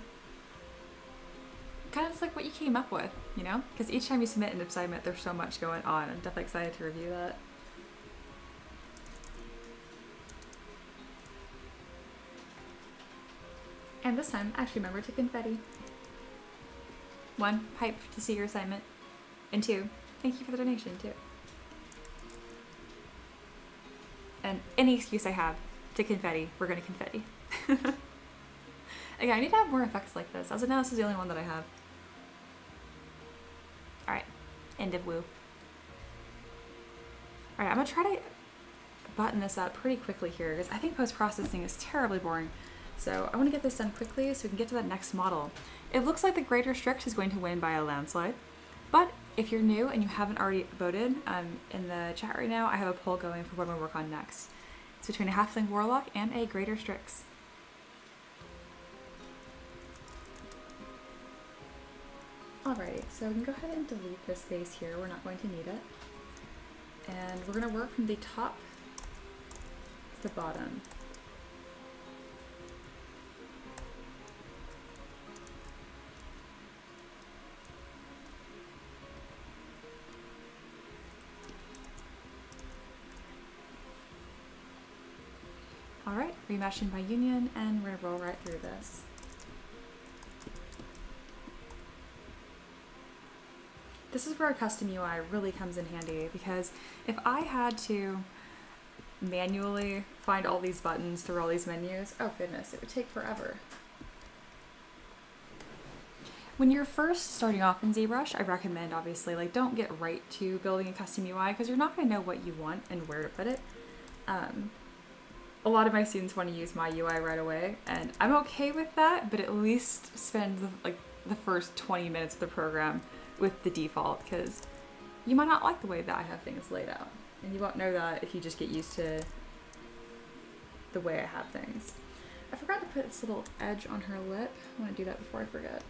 kind of just like what you came up with, you know? Because each time you submit an assignment, there's so much going on. I'm definitely excited to review that. And this time, actually remember to confetti. 1, hype to see your assignment. And 2, thank you for the donation too. And any excuse I have to confetti, we're gonna confetti. Again, I need to have more effects like this. As of now, this is the only one that I have. Alright, end of woo. Alright, I'm gonna try to button this up pretty quickly here because I think post-processing is terribly boring. So I want to get this done quickly so we can get to that next model. It looks like the Greater Strix is going to win by a landslide, but if you're new and you haven't already voted, in the chat right now, I have a poll going for what I'm going to work on next. It's between a Halfling Warlock and a Greater Strix. Alrighty, so we can go ahead and delete this space here. We're not going to need it. And we're going to work from the top to the bottom. Alright, remeshing by union, and we're going to roll right through this. This is where a custom UI really comes in handy, because if I had to manually find all these buttons through all these menus, oh goodness, it would take forever. When you're first starting off in ZBrush, I recommend obviously like don't get right to building a custom UI because you're not going to know what you want and where to put it. A lot of my students want to use my UI right away, and I'm okay with that, but at least spend the first 20 minutes of the program with the default, because you might not like the way that I have things laid out, and you won't know that if you just get used to the way I have things. I forgot to put this little edge on her lip. I want to do that before I forget.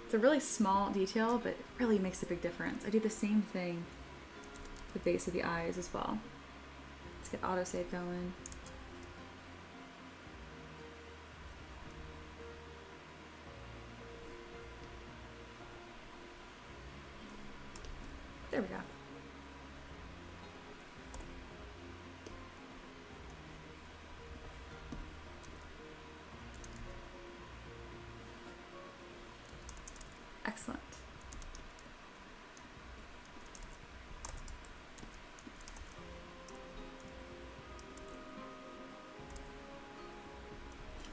It's a really small detail, but it really makes a big difference. I do the same thing with the base of the eyes as well. Let's get autosave going. There we go. Excellent.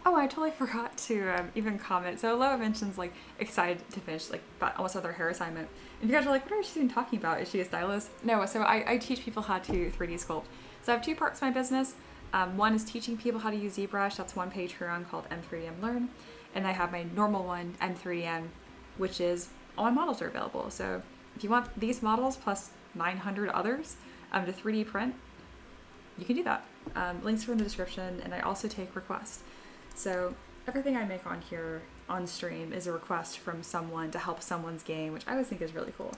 Oh, I totally forgot to even comment. So Loa mentions like excited to finish like almost another hair assignment. And you guys are like, what is she even talking about? Is she a stylist? No, so I teach people how to 3D sculpt. So I have 2 parts to my business. One is teaching people how to use ZBrush. That's one Patreon called M3M Learn. And I have my normal one, M3M, which is all my models are available. So if you want these models plus 900 others to 3D print, you can do that. Links are in the description, and I also take requests. So everything I make on here on stream is a request from someone to help someone's game, which I always think is really cool.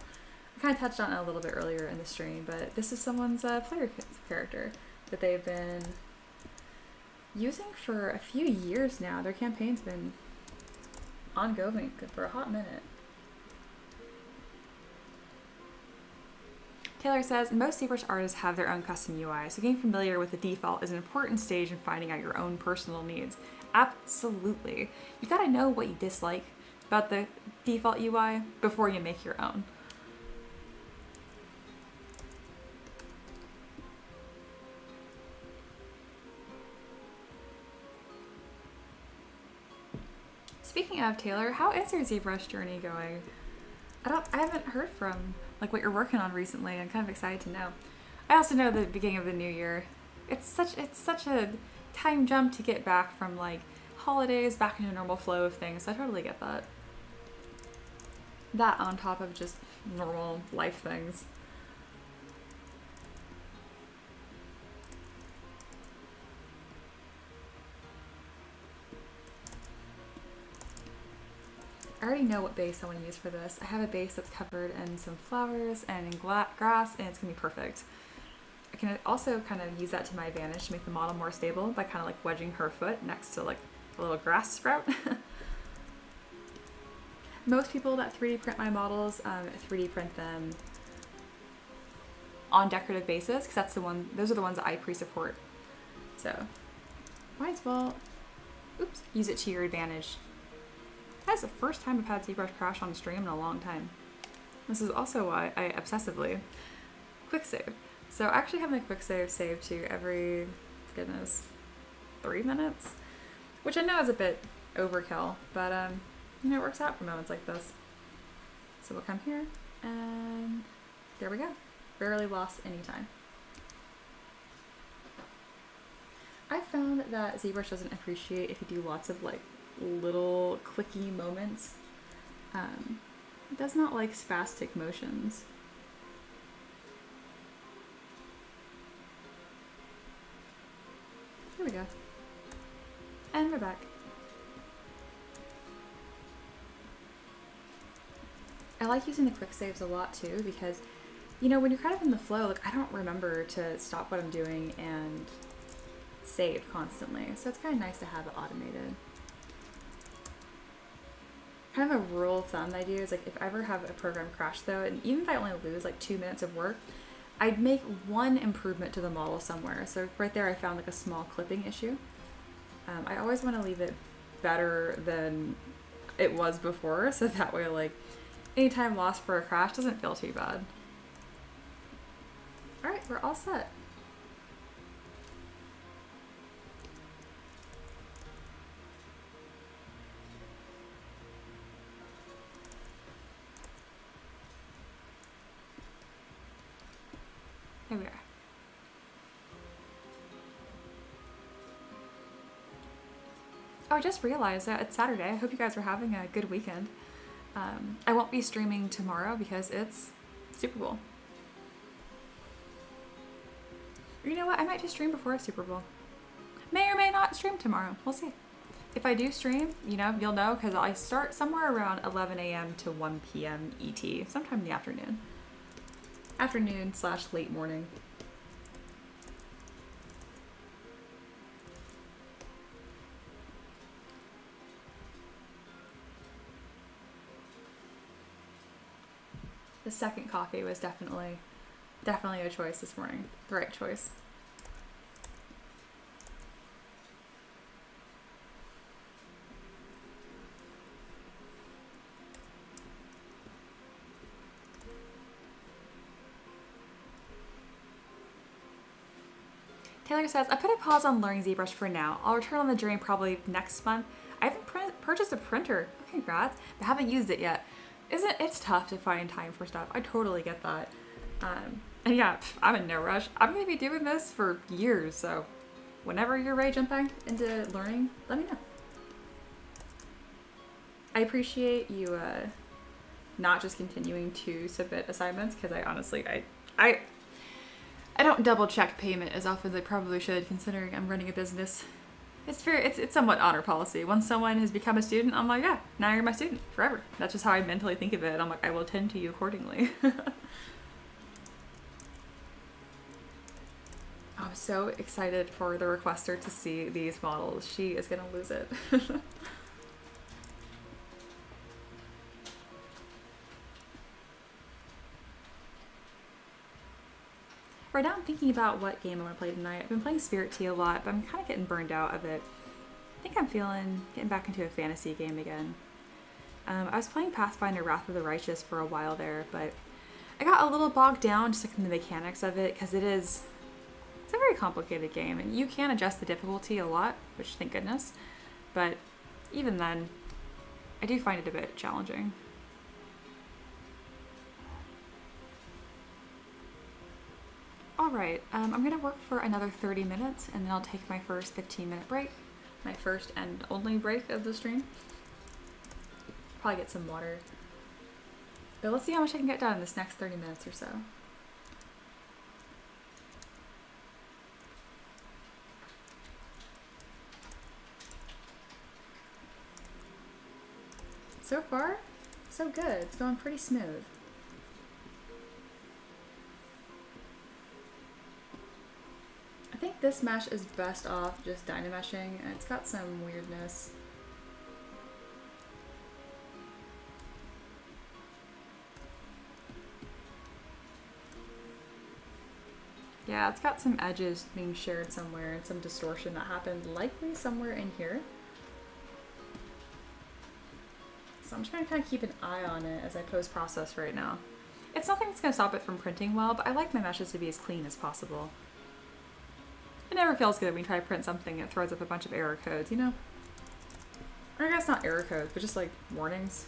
I kind of touched on it a little bit earlier in the stream, but this is someone's player character that they've been using for a few years now. Their campaign's been ongoing for a hot minute. Taylor says, most ZBrush artists have their own custom UI, so getting familiar with the default is an important stage in finding out your own personal needs. Absolutely. You gotta know what you dislike about the default UI before you make your own. Speaking of, Taylor, how is your ZBrush journey going? I haven't heard from like what you're working on recently. I'm kind of excited to know. I also know the beginning of the new year. It's such a time jump to get back from like holidays back into a normal flow of things. I totally get that. That on top of just normal life things. I already know what base I want to use for this. I have a base that's covered in some flowers and in grass, and it's gonna be perfect. I can also kind of use that to my advantage to make the model more stable by kind of like wedging her foot next to like a little grass sprout. Most people that 3D print my models, 3D print them on decorative bases, because those are the ones that I pre-support. So might as well, use it to your advantage. That's the first time I've had ZBrush crash on stream in a long time. This is also why I obsessively quick save. So I actually have my quick save saved to every, goodness, 3 minutes, which I know is a bit overkill, but you know, it works out for moments like this. So we'll come here, and there we go. Barely lost any time. I found that ZBrush doesn't appreciate if you do lots of like little clicky moments. It does not like spastic motions. Here we go. And we're back. I like using the quick saves a lot too, because you know, when you're kind of in the flow, like I don't remember to stop what I'm doing and save constantly. So it's kind of nice to have it automated. Kind of a rule of thumb I do is like if I ever have a program crash though, and even if I only lose like 2 minutes of work, I'd make one improvement to the model somewhere. So right there I found like a small clipping issue. I always want to leave it better than it was before, so that way like any time lost for a crash doesn't feel too bad. Alright, we're all set. Here we are. Oh, I just realized that it's Saturday. I hope you guys are having a good weekend. I won't be streaming tomorrow because it's Super Bowl. Or you know what? I might just stream before Super Bowl. May or may not stream tomorrow. We'll see. If I do stream, you know, you'll know because I start somewhere around 11 a.m. to 1 p.m. ET, sometime in the afternoon. Afternoon/late morning. The second coffee was definitely a choice this morning. The right choice. Taylor says, I put a pause on learning ZBrush for now. I'll return on the journey probably next month. I haven't purchased a printer. Oh, congrats. I haven't used it yet. It's tough to find time for stuff. I totally get that. And yeah, I'm in no rush. I'm going to be doing this for years, so whenever you're ready to jump back into learning, let me know. I appreciate you not just continuing to submit assignments, because I honestly, I don't double check payment as often as I probably should, considering I'm running a business. It's somewhat honor policy. Once someone has become a student, I'm like, yeah, now you're my student forever. That's just how I mentally think of it. I'm like, I will attend to you accordingly. Oh I'm so excited for the requester to see these models. She is gonna lose it. Right now I'm thinking about what game I want to play tonight. I've been playing Spirit Tea a lot, but I'm kind of getting burned out of it. I think I'm feeling getting back into a fantasy game again. I was playing Pathfinder Wrath of the Righteous for a while there, but I got a little bogged down just in the mechanics of it because it's a very complicated game, and you can adjust the difficulty a lot, which thank goodness, but even then, I do find it a bit challenging. Alright, I'm going to work for another 30 minutes, and then I'll take my first 15-minute break. My first and only break of the stream. Probably get some water. But let's see how much I can get done in this next 30 minutes or so. So far, so good. It's going pretty smooth. I think this mesh is best off just dynameshing, and it's got some weirdness. Yeah, it's got some edges being shared somewhere and some distortion that happened likely somewhere in here. So I'm just going to kind of keep an eye on it as I post-process right now. It's nothing that's going to stop it from printing well, but I like my meshes to be as clean as possible. It never feels good when you try to print something and it throws up a bunch of error codes, you know? Or I guess not error codes, but just like warnings.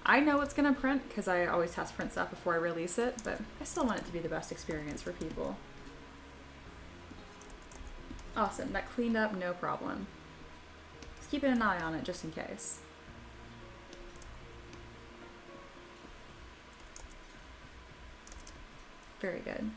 I know it's gonna print because I always test print stuff before I release it, but I still want it to be the best experience for people. Awesome, that cleaned up, no problem. Just keeping an eye on it just in case. Very good.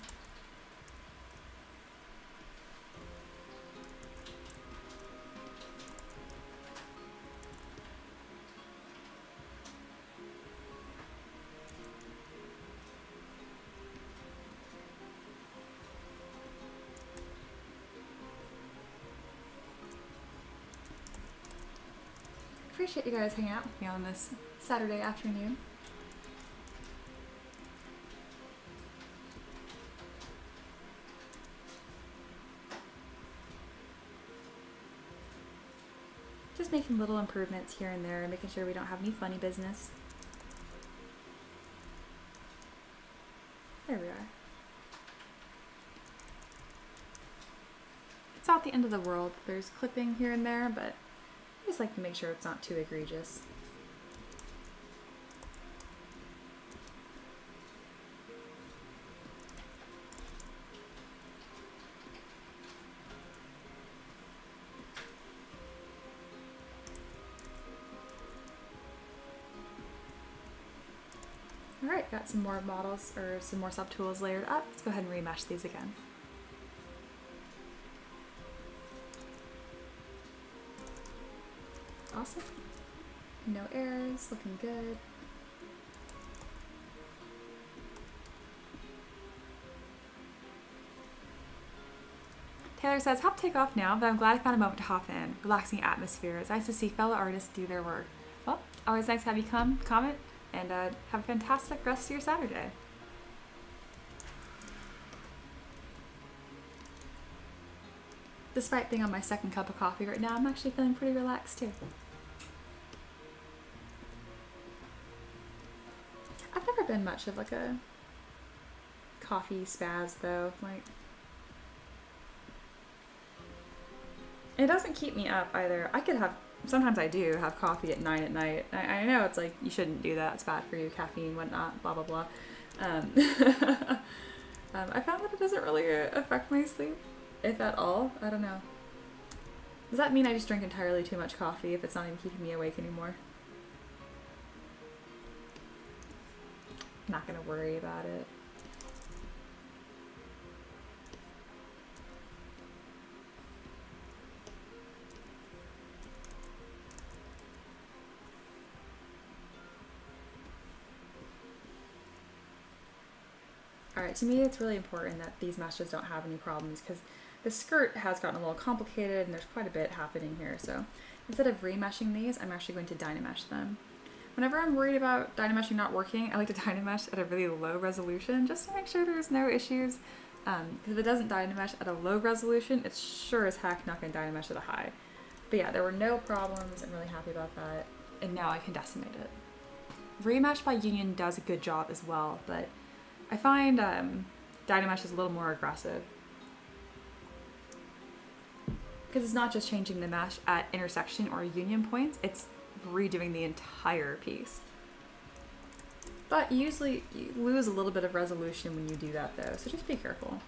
Appreciate you guys hanging out with me on this Saturday afternoon. Just making little improvements here and there, making sure we don't have any funny business. There we are. It's not the end of the world. There's clipping here and there, but I just like to make sure it's not too egregious. Alright, got some more models, or some more subtools layered up. Let's go ahead and remesh these again. Awesome. No errors, looking good. Taylor says, "Hop take off now, but I'm glad I found a moment to hop in. Relaxing atmosphere. It's nice to see fellow artists do their work." Well, always nice to have you come, comment, and have a fantastic rest of your Saturday. Despite being on my second cup of coffee right now, I'm actually feeling pretty relaxed too. I've never been much of like a coffee spaz though. Like, it doesn't keep me up either. I could have, sometimes I do have coffee at 9 at night. I know it's like, you shouldn't do that. It's bad for you, caffeine, whatnot, blah, blah, blah. I found that it doesn't really affect my sleep, if at all. I don't know. Does that mean I just drink entirely too much coffee if it's not even keeping me awake anymore? I'm not gonna worry about it. Alright, Right, to me it's really important that these meshes don't have any problems because the skirt has gotten a little complicated and there's quite a bit happening here. So instead of remeshing these, I'm actually going to dynamesh them. Whenever I'm worried about dynameshing not working, I like to dynamesh at a really low resolution just to make sure there's no issues. Because if it doesn't dynamesh at a low resolution, it's sure as heck not going to dynamesh at a high. But yeah, there were no problems. I'm really happy about that. And now I can decimate it. Remesh by Union does a good job as well, but I find Dynamesh is a little more aggressive. Because it's not just changing the mesh at intersection or union points, it's redoing the entire piece. But usually you lose a little bit of resolution when you do that though, so just be careful.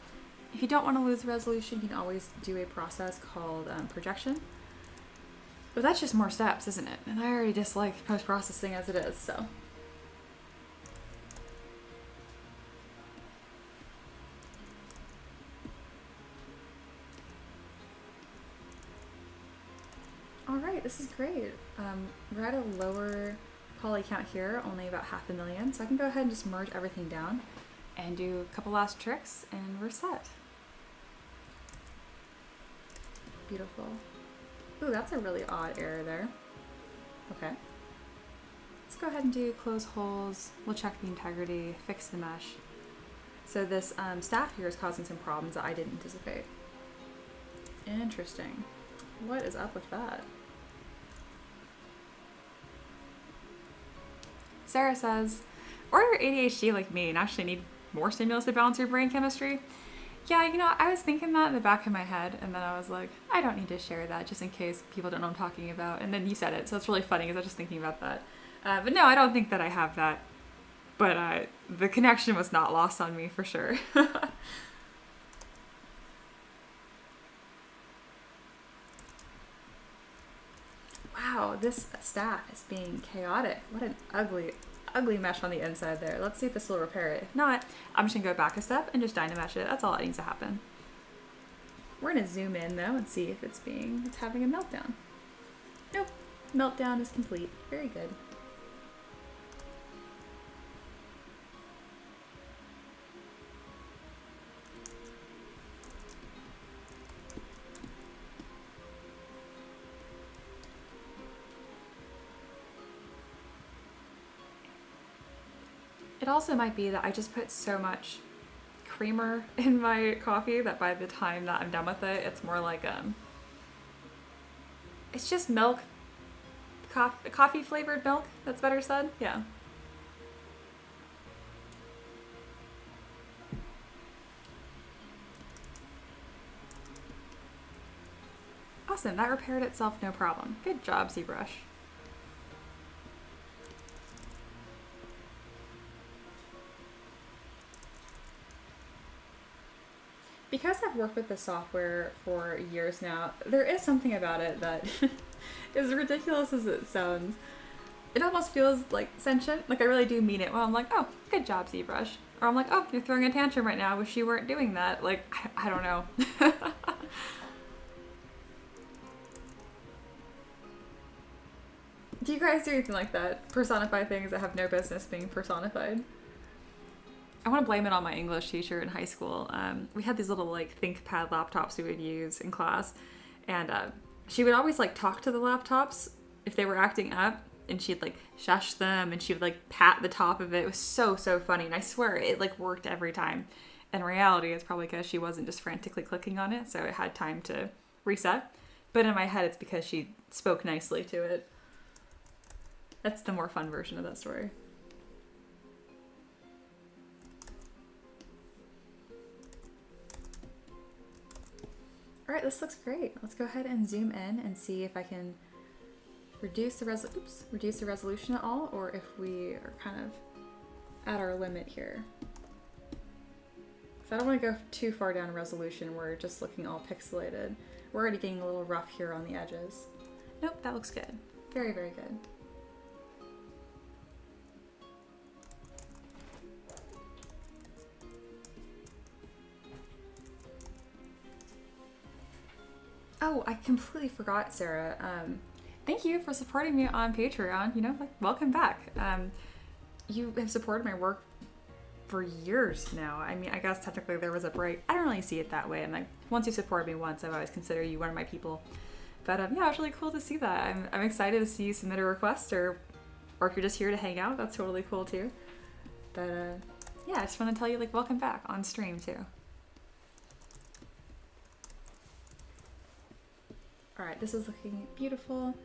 If you don't want to lose resolution, you can always do a process called projection. But that's just more steps, isn't it? And I already dislike post-processing as it is, so. All right, this is great. We're at a lower poly count here, only about 500,000, so I can go ahead and just merge everything down and do a couple last tricks and we're set. Beautiful. Ooh, that's a really odd error there. Okay. Let's go ahead and do close holes. We'll check the integrity, fix the mesh. So this staff here is causing some problems that I didn't anticipate. Interesting. What is up with that? Sarah says, or you're ADHD like me and actually need more stimulus to balance your brain chemistry. Yeah, you know, I was thinking that in the back of my head, and then I was like, I don't need to share that just in case people don't know what I'm talking about. And then you said it, so it's really funny because I was just thinking about that. But no, I don't think that I have that. But the connection was not lost on me for sure. Wow, this staff is being chaotic. What an ugly mesh on the inside there. Let's see if this will repair it. If not, I'm just gonna go back a step and just dynamesh it. That's all that needs to happen. We're gonna zoom in though and see if it's having a meltdown. Nope, meltdown is complete. Very good. It also might be that I just put so much creamer in my coffee that by the time that I'm done with it, it's more like it's just milk, coffee flavored milk. That's better said. Yeah. Awesome, that repaired itself no problem. Good job, ZBrush. Because I've worked with the software for years now, there is something about it that as ridiculous as it sounds, it almost feels like sentient. Like I really do mean it when I'm like, oh, good job, ZBrush. Or I'm like, oh, you're throwing a tantrum right now. Wish you weren't doing that. Like, I don't know. Do you guys do anything like that? Personify things that have no business being personified? I want to blame it on my English teacher in high school. We had these little like ThinkPad laptops we would use in class, and she would always like talk to the laptops if they were acting up, and she'd like shush them, and she would like pat the top of it. It was so funny, and I swear it like worked every time. In reality, it's probably because she wasn't just frantically clicking on it, so it had time to reset. But in my head, it's because she spoke nicely to it. That's the more fun version of that story. All right, this looks great. Let's go ahead and zoom in and see if I can reduce the resolution at all, or if we are kind of at our limit here. So I don't want to go too far down resolution. We're just looking all pixelated. We're already getting a little rough here on the edges. Nope, that looks good. Very, very good. Oh, I completely forgot, Sarah. Thank you for supporting me on Patreon. You know, like, welcome back. You have supported my work for years now. I mean, I guess technically there was a break. I don't really see it that way. And like, once you support me once, I've always considered you one of my people. But yeah, it's really cool to see that. I'm excited to see you submit a request, or if you're just here to hang out, that's totally cool too. But yeah, I just want to tell you, like, welcome back on stream too. All right, this is looking beautiful.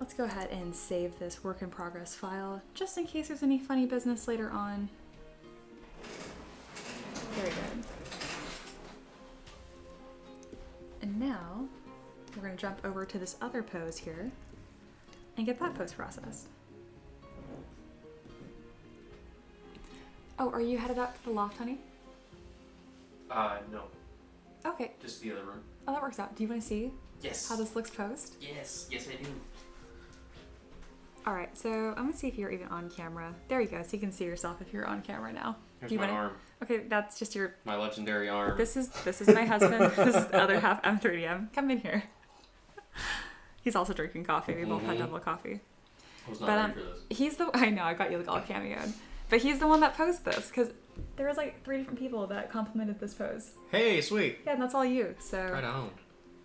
Let's go ahead and save this work in progress file, just in case there's any funny business later on. Very good. And now we're going to jump over to this other pose here and get that pose processed. Oh, are you headed up to the loft, honey? No. Okay. Just the other room. Oh, that works out. Do you want to see Yes. how this looks posed? Yes, yes I do. All right, so I'm going to see if you're even on camera. There you go, so you can see yourself if you're on camera now. Here's my arm. Okay, that's just your... My legendary arm. This is my husband. This is the other half, M3DM. Come in here. He's also drinking coffee. We both had double coffee. I was not ready for this. He's the... I know, I got you like all cameoed. But he's the one that posed this, because there was like 3 different people that complimented this pose. Hey, sweet. Yeah, and that's all you, so... Right on.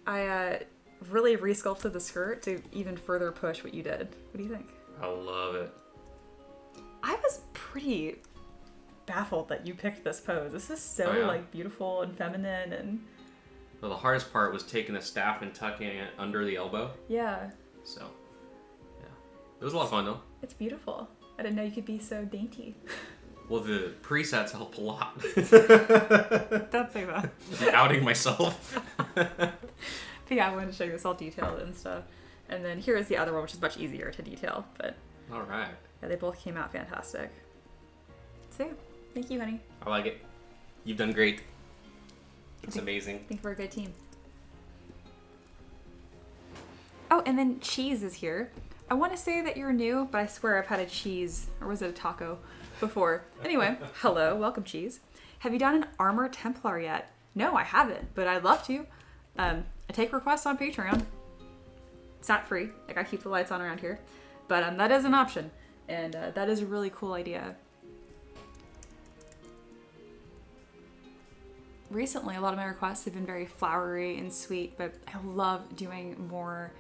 I really re-sculpted the skirt to even further push what you did. What do you think? I love it. I was pretty baffled that you picked this pose. This is so like beautiful and feminine and... Well, the hardest part was taking the staff and tucking it under the elbow. Yeah. So, yeah. It was a lot of fun though. It's beautiful. I didn't know you could be so dainty. Well, the presets help a lot. Don't say that. I'm outing myself. But yeah, I wanted to show you this all detailed and stuff. And then here is the other one, which is much easier to detail. But all right. Yeah, they both came out fantastic. So yeah, thank you, honey. I like it. You've done great. It's amazing. I think we're a good team. Oh, and then Cheese is here. I want to say that you're new, but I swear I've had a cheese, or was it a taco, before. Anyway, hello, welcome, Cheese. Have you done an Armor Templar yet? No, I haven't, but I'd love to. I take requests on Patreon. It's not free. I gotta keep the lights on around here. But that is an option, and that is a really cool idea. Recently, a lot of my requests have been very flowery and sweet, but I love doing more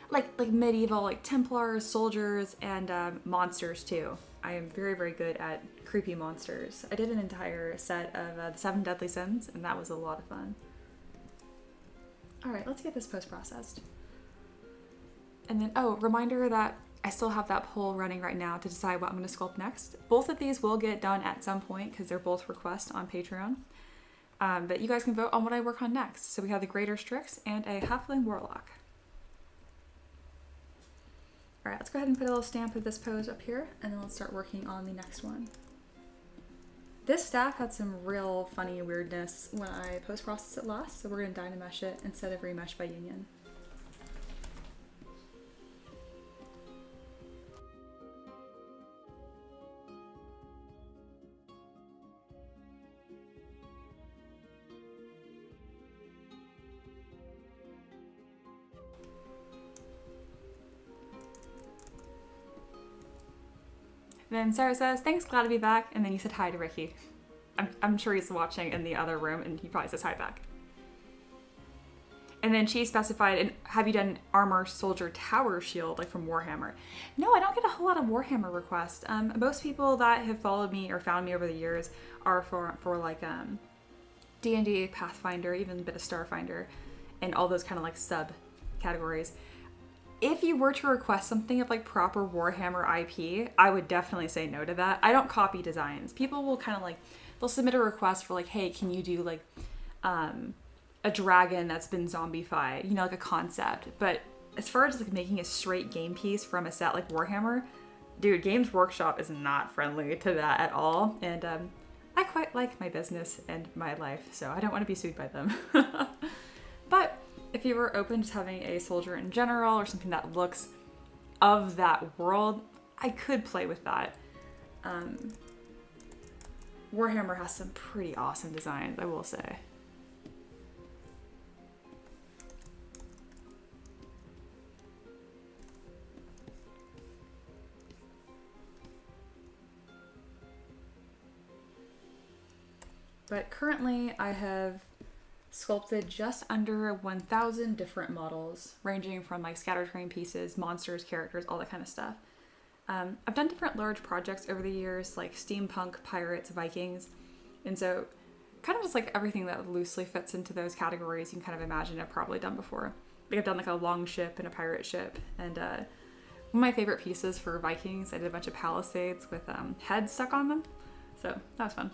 like medieval, like Templars, soldiers, and monsters too. I am very, very good at creepy monsters. I did an entire set of the 7 Deadly Sins, and that was a lot of fun. All right, let's get this post processed. And then, oh, reminder that I still have that poll running right now to decide what I'm going to sculpt next. Both of these will get done at some point because they're both requests on Patreon. But you guys can vote on what I work on next. So we have the Greater Strix and a Halfling Warlock. All right, let's go ahead and put a little stamp of this pose up here, and then let's start working on the next one. This staff had some real funny weirdness when I post-processed it last, so we're going to Dynamesh it instead of remesh by union. Then Sarah says, thanks, glad to be back. And then you said hi to Ricky. I'm sure he's watching in the other room and he probably says hi back. And then she specified, and have you done Armor Soldier Tower Shield, like from Warhammer? No, I don't get a whole lot of Warhammer requests. Most people that have followed me or found me over the years are for like D&D, Pathfinder, even a bit of Starfinder, and all those kind of like sub categories. If you were to request something of like proper Warhammer IP, I would definitely say no to that. I don't copy designs. People will kind of like, they'll submit a request for like, hey, can you do like a dragon that's been zombified, you know, like a concept. But as far as like making a straight game piece from a set like Warhammer, dude, Games Workshop is not friendly to that at all. And I quite like my business and my life, so I don't want to be sued by them. But if you were open to having a soldier in general or something that looks of that world, I could play with that. Warhammer has some pretty awesome designs, I will say. But currently I have sculpted just under 1,000 different models, ranging from like scatterbrain pieces, monsters, characters, all that kind of stuff. I've done different large projects over the years, like steampunk, pirates, Vikings, and so kind of just like everything that loosely fits into those categories you can kind of imagine I've probably done before. Like I've done like a long ship and a pirate ship, and one of my favorite pieces for Vikings, I did a bunch of palisades with heads stuck on them, so that was fun.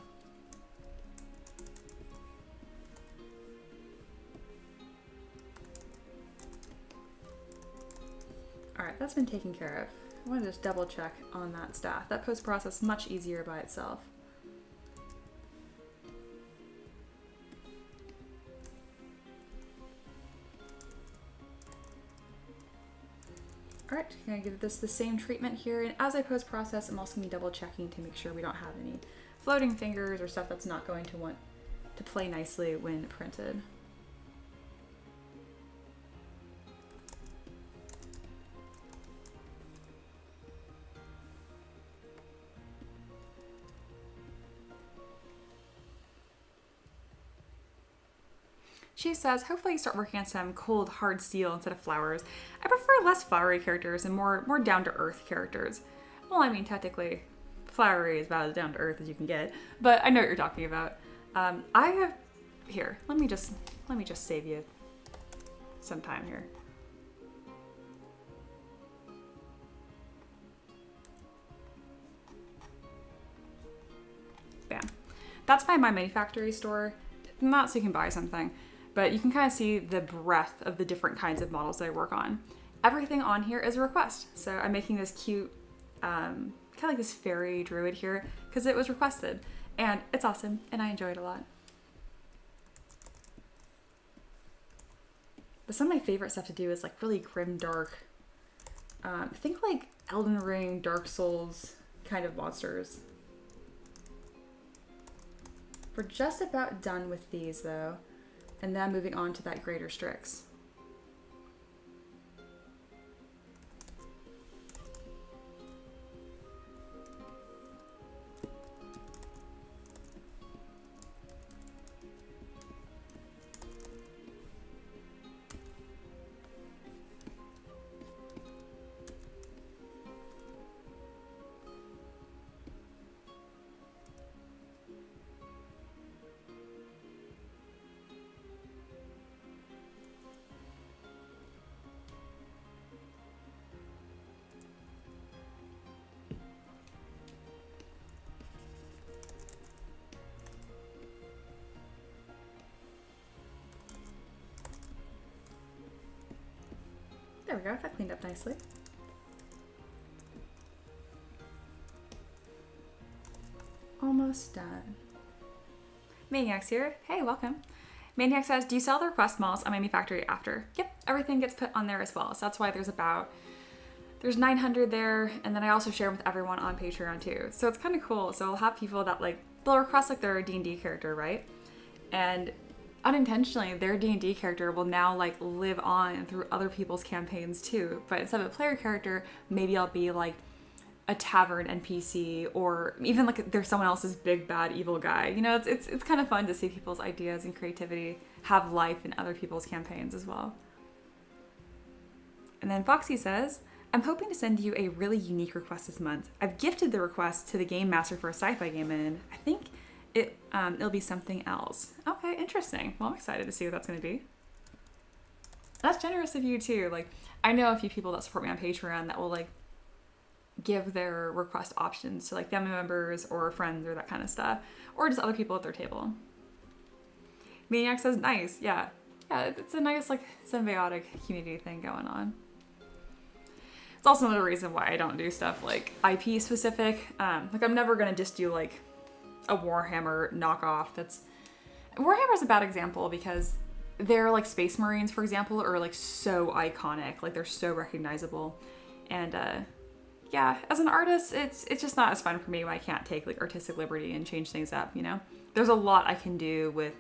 Alright, that's been taken care of. I want to just double check on that staff. That post-process much easier by itself. Alright, I'm going to give this the same treatment here, and as I post-process, I'm also going to be double checking to make sure we don't have any floating fingers or stuff that's not going to want to play nicely when printed. She says, hopefully you start working on some cold, hard steel instead of flowers. I prefer less flowery characters and more down-to-earth characters. Well, I mean, technically, flowery is about as down-to-earth as you can get, but I know what you're talking about. I have... Here, let me just save you some time here. Bam. That's by my Mini Factory store. Not so you can buy something, but you can kind of see the breadth of the different kinds of models that I work on. Everything on here is a request. So I'm making this cute, kind of like this fairy druid here because it was requested, and it's awesome and I enjoy it a lot. But some of my favorite stuff to do is like really grim dark. Think like Elden Ring, Dark Souls kind of monsters. We're just about done with these though, and then moving on to that greater strix. There we go, that cleaned up nicely. Almost done. Maniac's here. Hey, welcome. Maniac says, do you sell the request models on Mini Factory after? Yep, everything gets put on there as well. So that's why there's 900 there, and then I also share with everyone on Patreon too. So it's kind of cool. So I'll have people that they'll request their D&D character, right? And unintentionally, their D&D character will now live on through other people's campaigns too. But instead of a player character, maybe I'll be like a tavern NPC, or even there's someone else's big bad evil guy. You know, it's kind of fun to see people's ideas and creativity have life in other people's campaigns as well. And then Foxy says, I'm hoping to send you a really unique request this month. I've gifted the request to the game master for a sci-fi game, and I think it'll be something else. Okay, interesting. Well, I'm excited to see what that's going to be. That's generous of you too. I know a few people that support me on Patreon that will give their request options to family members or friends or that kind of stuff, or just other people at their table. Maniac says, nice. Yeah, it's a nice symbiotic community thing going on. It's also another reason why I don't do stuff IP specific. I'm never gonna just do a Warhammer knockoff. Warhammer's a bad example because they're Space Marines, for example, are so iconic, they're so recognizable, and yeah, as an artist, it's just not as fun for me when I can't take artistic liberty and change things up. You know, there's a lot I can do with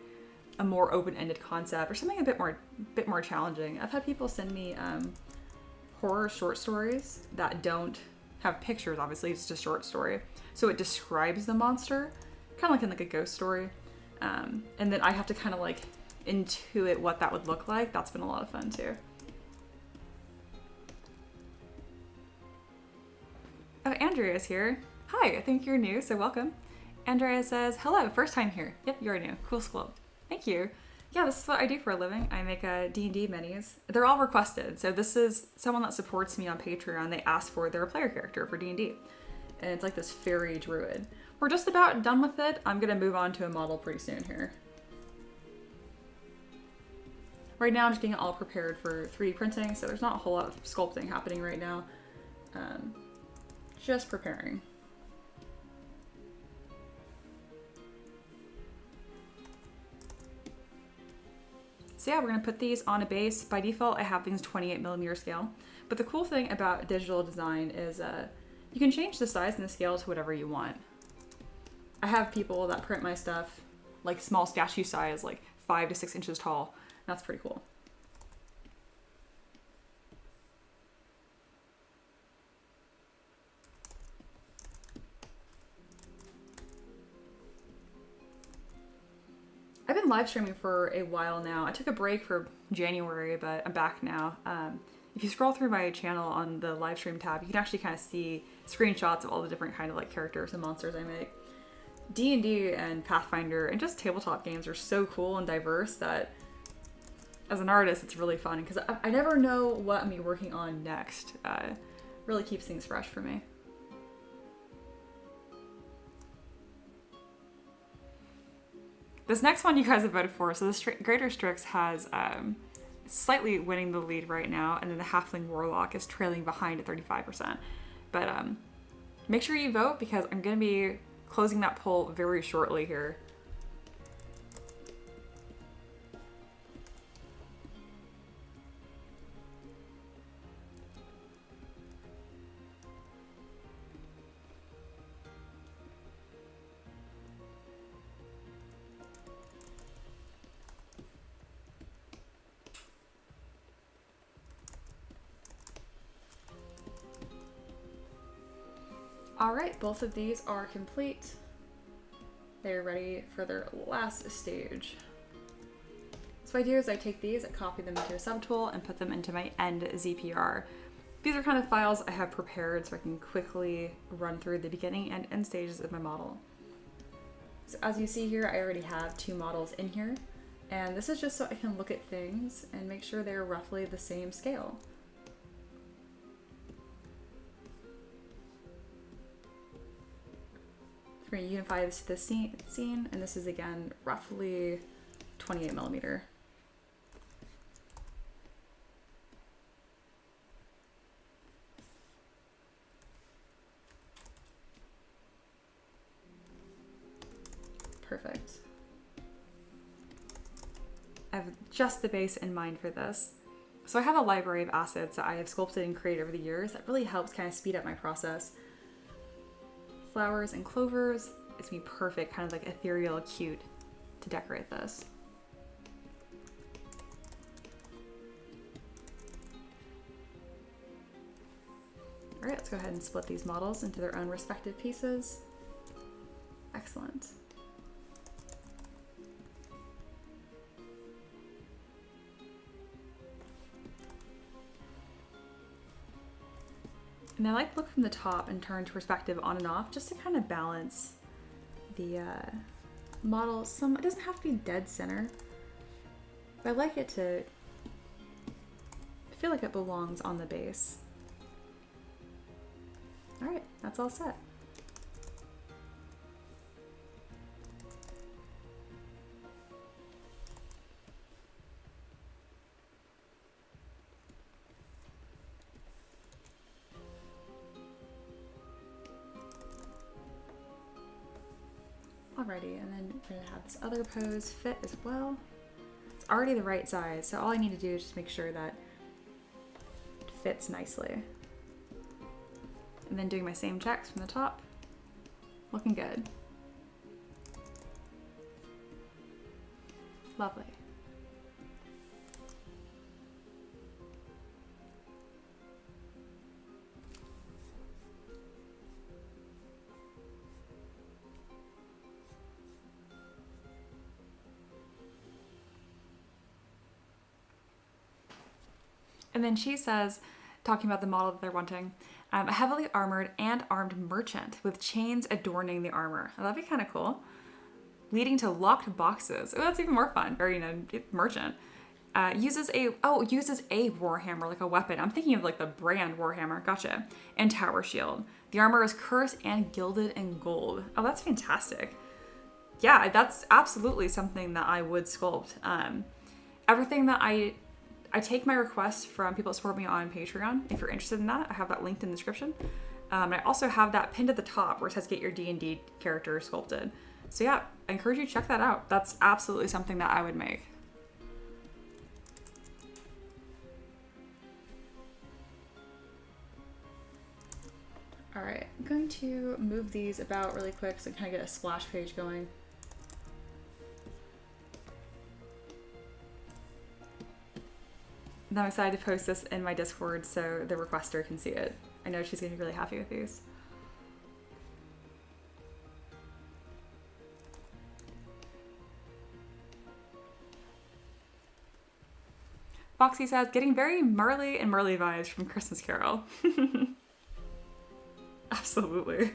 a more open-ended concept or something a bit more challenging. I've had people send me horror short stories that don't have pictures. Obviously, it's just a short story, so it describes the monster, kind of like in a ghost story. And then I have to kind of like intuit what that would look like. That's been a lot of fun too. Oh, Andrea is here. Hi, I think you're new, so welcome. Andrea says, hello, first time here. Yep, you're new. Cool sculpt. Thank you. Yeah, this is what I do for a living. I make D&D minis. They're all requested. So this is someone that supports me on Patreon. They asked for their player character for D&D. And it's like this fairy druid. We're just about done with it. I'm going to move on to a model pretty soon here. Right now I'm just getting it all prepared for 3D printing, so there's not a whole lot of sculpting happening right now. Just preparing. So yeah, we're gonna put these on a base. By default, I have things 28mm scale. But the cool thing about digital design is you can change the size and the scale to whatever you want. I have people that print my stuff like small statue size, like 5 to 6 inches tall. That's pretty cool. I've been live streaming for a while now. I took a break for January, but I'm back now. If you scroll through my channel on the live stream tab, you can actually kind of see screenshots of all the different kind of like characters and monsters I make. D&D and Pathfinder and just tabletop games are so cool and diverse that as an artist, it's really fun because I never know what I'm gonna be working on next. Really keeps things fresh for me. This next one you guys have voted for, so the Greater Strix has slightly winning the lead right now, and then the Halfling Warlock is trailing behind at 35%. But make sure you vote because I'm going to be closing that poll very shortly here. Alright, both of these are complete. They're ready for their last stage. So what I do is I take these, I copy them into a subtool and put them into my end ZPR. These are kind of files I have prepared so I can quickly run through the beginning and end stages of my model. So as you see here, I already have 2 models in here, and this is just so I can look at things and make sure they're roughly the same scale. We're going to unify this to the scene, and this is again roughly 28mm. Perfect. I have just the base in mind for this. So I have a library of assets that I have sculpted and created over the years that really helps kind of speed up my process. Flowers and clovers, it's gonna be perfect, kind of like ethereal, cute to decorate this. All right, let's go ahead and split these models into their own respective pieces. Excellent. And I like to look from the top and turn to perspective on and off just to kind of balance the model. It doesn't have to be dead center, but I like it to feel like it belongs on the base. All right, that's all set. Alrighty, and then we're gonna have this other pose fit as well. It's already the right size, so all I need to do is just make sure that it fits nicely. And then doing my same checks from the top. Looking good. Lovely. And then she says, talking about the model that they're wanting, a heavily armored and armed merchant with chains adorning the armor. Oh, that'd be kind of cool. Leading to locked boxes. Oh, that's even more fun. Or, merchant. Uses a warhammer, like a weapon. I'm thinking of like the brand Warhammer. Gotcha. And tower shield. The armor is cursed and gilded in gold. Oh, that's fantastic. Yeah, that's absolutely something that I would sculpt. Everything that I take my requests from people that support me on Patreon. If you're interested in that, I have that linked in the description. And I also have that pinned at the top where it says get your D&D character sculpted. So yeah, I encourage you to check that out. That's absolutely something that I would make. All right, I'm going to move these about really quick so I can kind of get a splash page going. And I'm excited to post this in my Discord so the requester can see it. I know she's gonna be really happy with these. Foxy says, getting very Marley and Merly vibes from Christmas Carol. Absolutely. I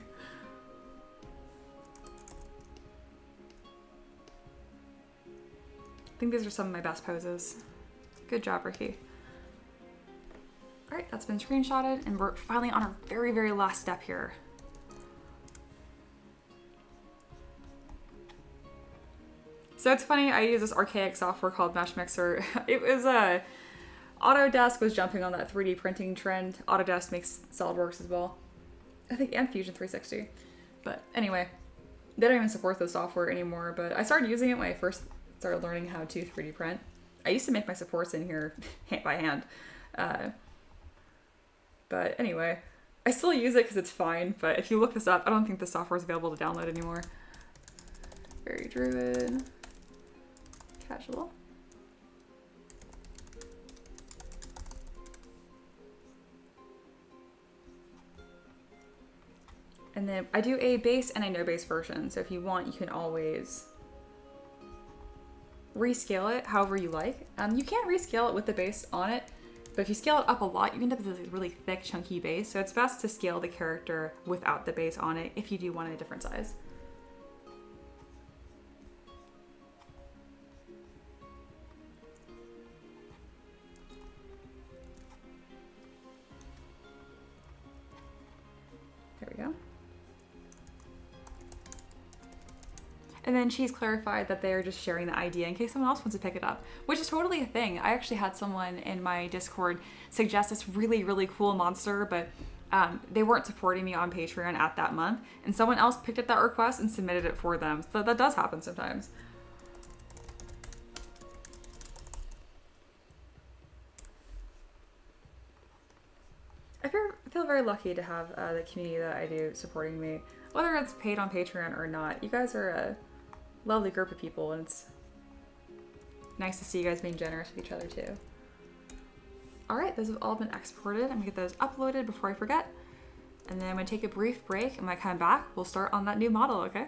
think these are some of my best poses. Good job, Ricky. All right, that's been screenshotted, and we're finally on our very, very last step here. So it's funny, I use this archaic software called Mesh Mixer. It was Autodesk was jumping on that 3D printing trend. Autodesk makes SolidWorks as well. I think, and Fusion 360. But anyway, they don't even support the software anymore, but I started using it when I first started learning how to 3D print. I used to make my supports in here by hand. But anyway, I still use it because it's fine, but if you look this up, I don't think the software is available to download anymore. Very Druid. Casual. And then I do a base and a no base version. So if you want, you can always rescale it however you like. You can rescale it with the base on it, but if you scale it up a lot, you end up with a really thick, chunky base. So it's best to scale the character without the base on it if you do want a different size. There we go. And then she's clarified that they're just sharing the idea in case someone else wants to pick it up, which is totally a thing. I actually had someone in my Discord suggest this really, really cool monster, but they weren't supporting me on Patreon at that month, and someone else picked up that request and submitted it for them. So that does happen sometimes. I feel very lucky to have the community that I do supporting me, whether it's paid on Patreon or not. You guys are a lovely group of people, and it's nice to see you guys being generous with each other too. All right, those have all been exported. I'm gonna get those uploaded before I forget. And then I'm gonna take a brief break, and when I come back, we'll start on that new model, okay?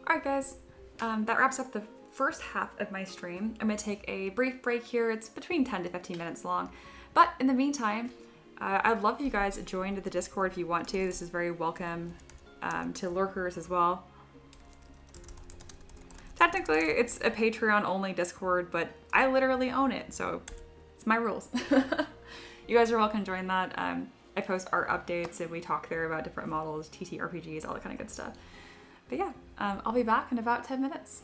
Alright guys, that wraps up the first half of my stream. I'm going to take a brief break here. It's between 10 to 15 minutes long. But in the meantime, I'd love if you guys joined the Discord if you want to. This is very welcome to lurkers as well. Technically, it's a Patreon-only Discord, but I literally own it, so it's my rules. You guys are welcome to join that. I post art updates and we talk there about different models, TTRPGs, all that kind of good stuff. But yeah, I'll be back in about 10 minutes.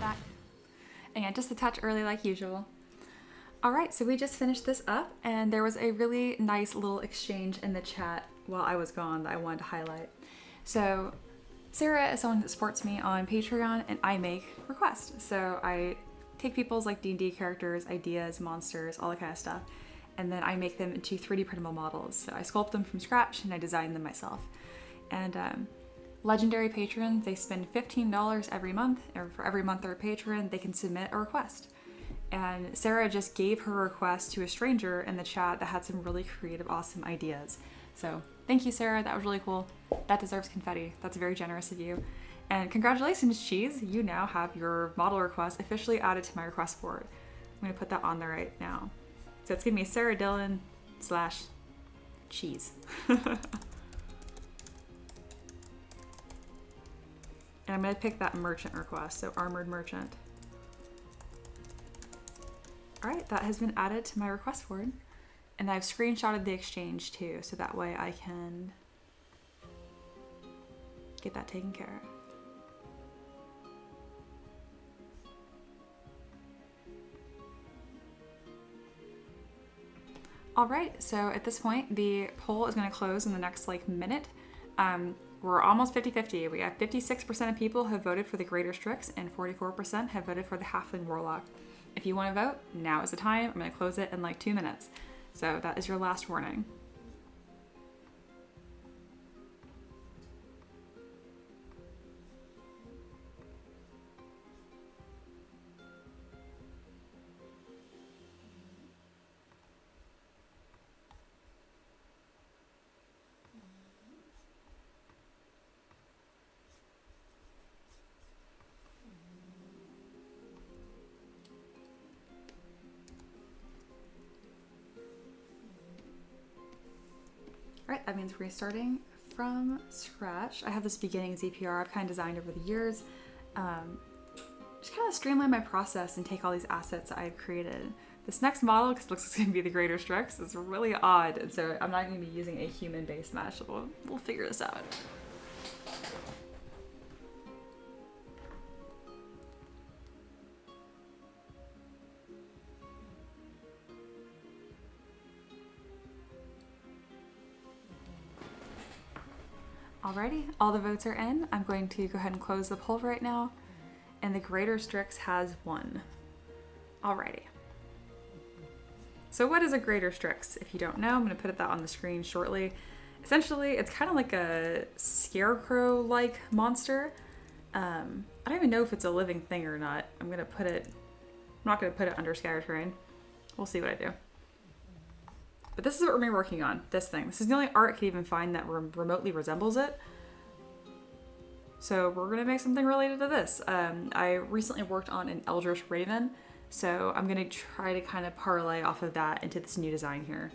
back. And yeah, just a touch early like usual. Alright, so we just finished this up, and there was a really nice little exchange in the chat while I was gone that I wanted to highlight. So Sarah is someone that supports me on Patreon, and I make requests. So I take people's like D&D characters, ideas, monsters, all that kind of stuff, and then I make them into 3D printable models. So I sculpt them from scratch and I design them myself. And legendary patrons, they spend $15 every month, or for every month they're a patron, they can submit a request. And Sarah just gave her request to a stranger in the chat that had some really creative, awesome ideas. So thank you, Sarah. That was really cool. That deserves confetti. That's very generous of you. And congratulations, Cheese. You now have your model request officially added to my request board. I'm going to put that on there right now. So it's going to be Sarah Dillon / Cheese. And I'm going to pick that merchant request, so armored merchant. All right, that has been added to my request board. And I've screenshotted the exchange too, so that way I can get that taken care of. All right, so at this point, the poll is gonna close in the next like minute. We're almost 50-50. We have 56% of people have voted for the Greater Strix and 44% have voted for the Halfling Warlock. If you want to vote, now is the time. I'm going to close it in like 2 minutes. So that is your last warning. Alright, that means restarting from scratch. I have this beginning ZPR I've kind of designed over the years. Just kind of streamline my process and take all these assets that I've created. This next model, because it looks like it's going to be the Greater Strix, is really odd, and so I'm not going to be using a human-based mesh. We'll figure this out. Alrighty, all the votes are in. I'm going to go ahead and close the poll right now, and the Greater Strix has won. Alrighty. So what is a Greater Strix? If you don't know, I'm going to put that on the screen shortly. Essentially, it's kind of like a scarecrow-like monster. I don't even know if it's a living thing or not. I'm not going to put it under scatter terrain. We'll see what I do. But this is what we're going to be working on, this thing. This is the only art I could even find that remotely resembles it. So we're going to make something related to this. I recently worked on an Eldritch Raven, so I'm going to try to kind of parlay off of that into this new design here.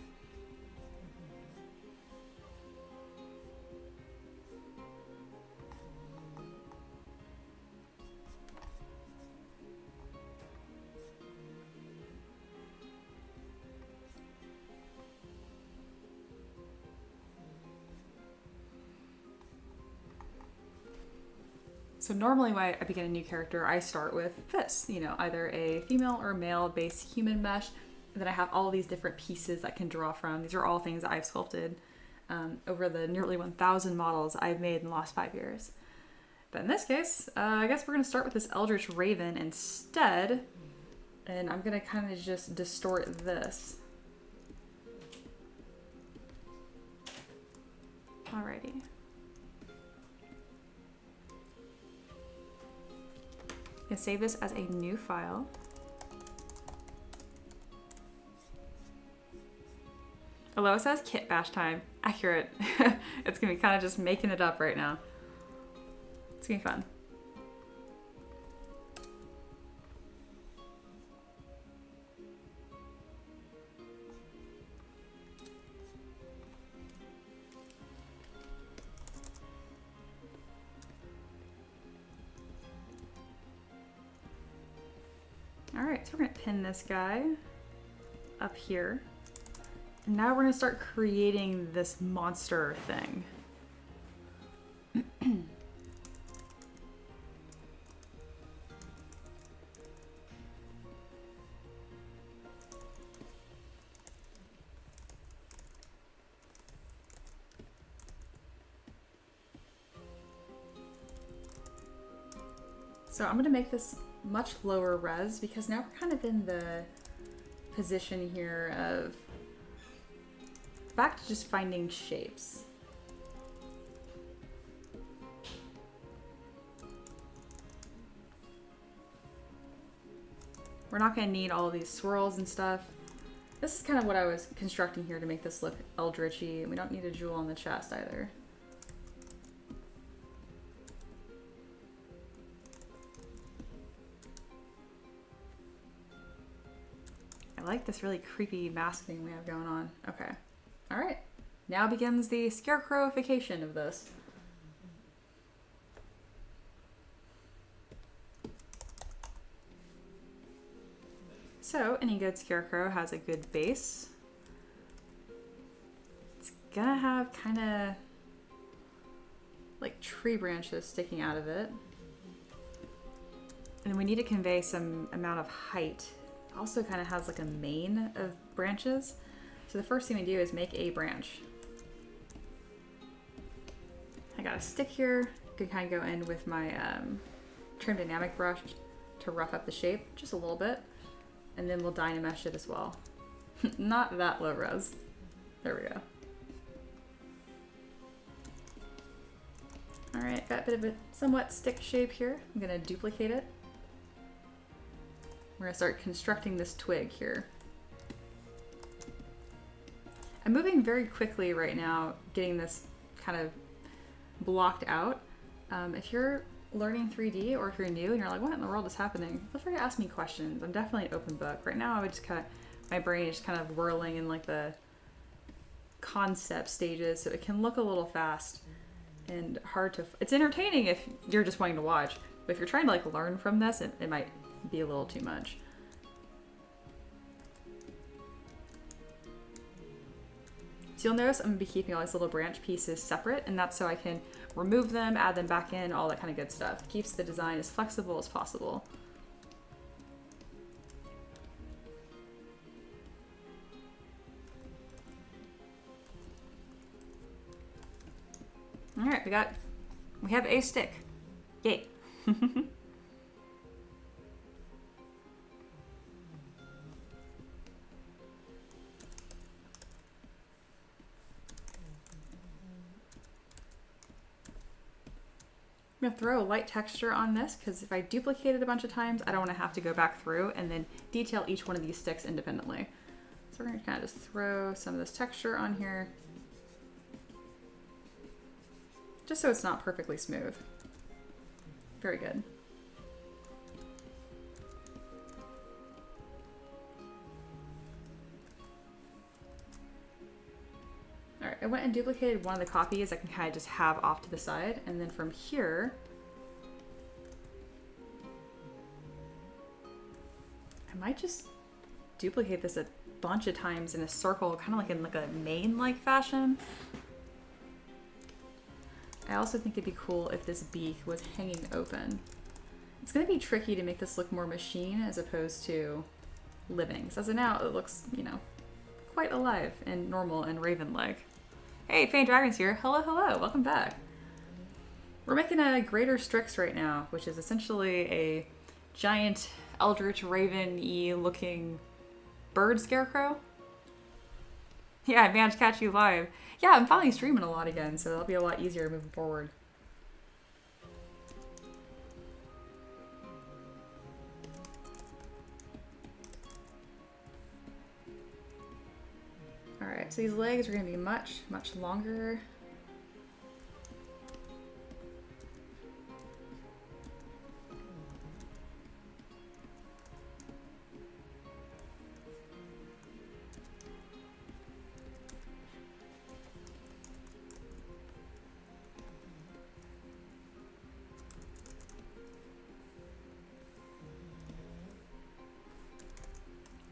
So normally when I begin a new character, I start with this, you know, either a female or male based human mesh. And then I have all these different pieces that I can draw from. These are all things that I've sculpted over the nearly 1,000 models I've made in the last 5 years. But in this case, I guess we're going to start with this Eldritch Raven instead. And I'm going to kind of just distort this. Alrighty. I'm gonna save this as a new file. Hello, it says kit bash time. Accurate. It's gonna be kind of just making it up right now. It's gonna be fun. Alright, so we're going to pin this guy up here. And now we're going to start creating this monster thing. So I'm gonna make this much lower res because now we're kind of in the position here of back to just finding shapes. We're not gonna need all of these swirls and stuff. This is kind of what I was constructing here to make this look eldritchy, and we don't need a jewel on the chest either. I like this really creepy mask thing we have going on. Okay. All right. Now begins the scarecrowification of this. So any good scarecrow has a good base. It's gonna have kind of like tree branches sticking out of it. And we need to convey some amount of height. It also kind of has like a mane of branches. So the first thing we do is make a branch. I got a stick here. I can kind of go in with my trim dynamic brush to rough up the shape just a little bit. And then we'll dynamesh it as well. Not that low res. There we go. All right, got a bit of a somewhat stick shape here. I'm gonna duplicate it. We're gonna start constructing this twig here. I'm moving very quickly right now, getting this kind of blocked out. If you're learning 3D or if you're new and you're like, what in the world is happening? Feel free to ask me questions. I'm definitely an open book. Right now I would just my brain is kind of whirling in like the concept stages, so it can look a little fast and hard to, it's entertaining if you're just wanting to watch, but if you're trying to like learn from this, it might be a little too much. So you'll notice I'm gonna be keeping all these little branch pieces separate, and that's so I can remove them, add them back in, all that kind of good stuff. Keeps the design as flexible as possible. All right, we have a stick. Yay. I'm gonna throw a light texture on this because if I duplicate it a bunch of times, I don't want to have to go back through and then detail each one of these sticks independently. So we're gonna kind of just throw some of this texture on here, just so it's not perfectly smooth. Very good. All right, I went and duplicated one of the copies I can kind of just have off to the side, and then from here, I might just duplicate this a bunch of times in a circle, kind of like in like a mane-like fashion. I also think it'd be cool if this beak was hanging open. It's gonna be tricky to make this look more machine as opposed to living. So as of now, it looks, you know, quite alive and normal and raven-like. Hey, Fane Dragon's here. Hello, hello, welcome back. We're making a greater strix right now, which is essentially a giant eldritch raven-y looking bird scarecrow. Yeah, I managed to catch you live. Yeah, I'm finally streaming a lot again, so that'll be a lot easier moving forward. Alright, so these legs are going to be much, much longer.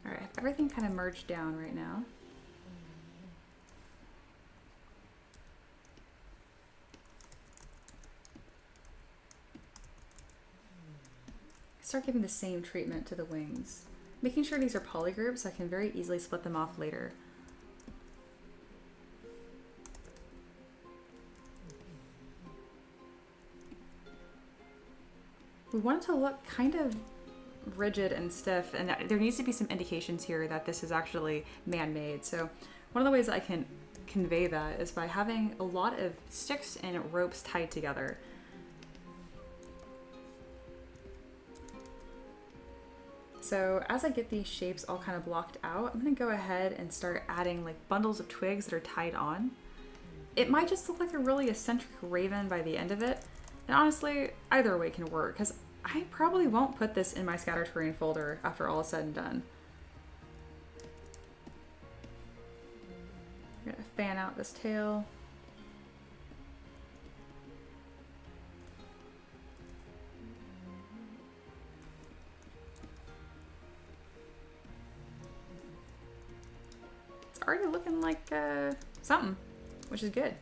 Alright, everything kind of merged down right now. Start giving the same treatment to the wings. Making sure these are polygroups so I can very easily split them off later. we want it to look kind of rigid and stiff, and there needs to be some indications here that this is actually man-made. So one of the ways I can convey that is by having a lot of sticks and ropes tied together. So as I get these shapes all kind of blocked out, I'm going to go ahead and start adding like bundles of twigs that are tied on. It might just look like a really eccentric raven by the end of it. And honestly, either way can work, because I probably won't put this in my scatter terrain folder after all is said and done. I'm going to fan out this tail. Already looking like something, which is good.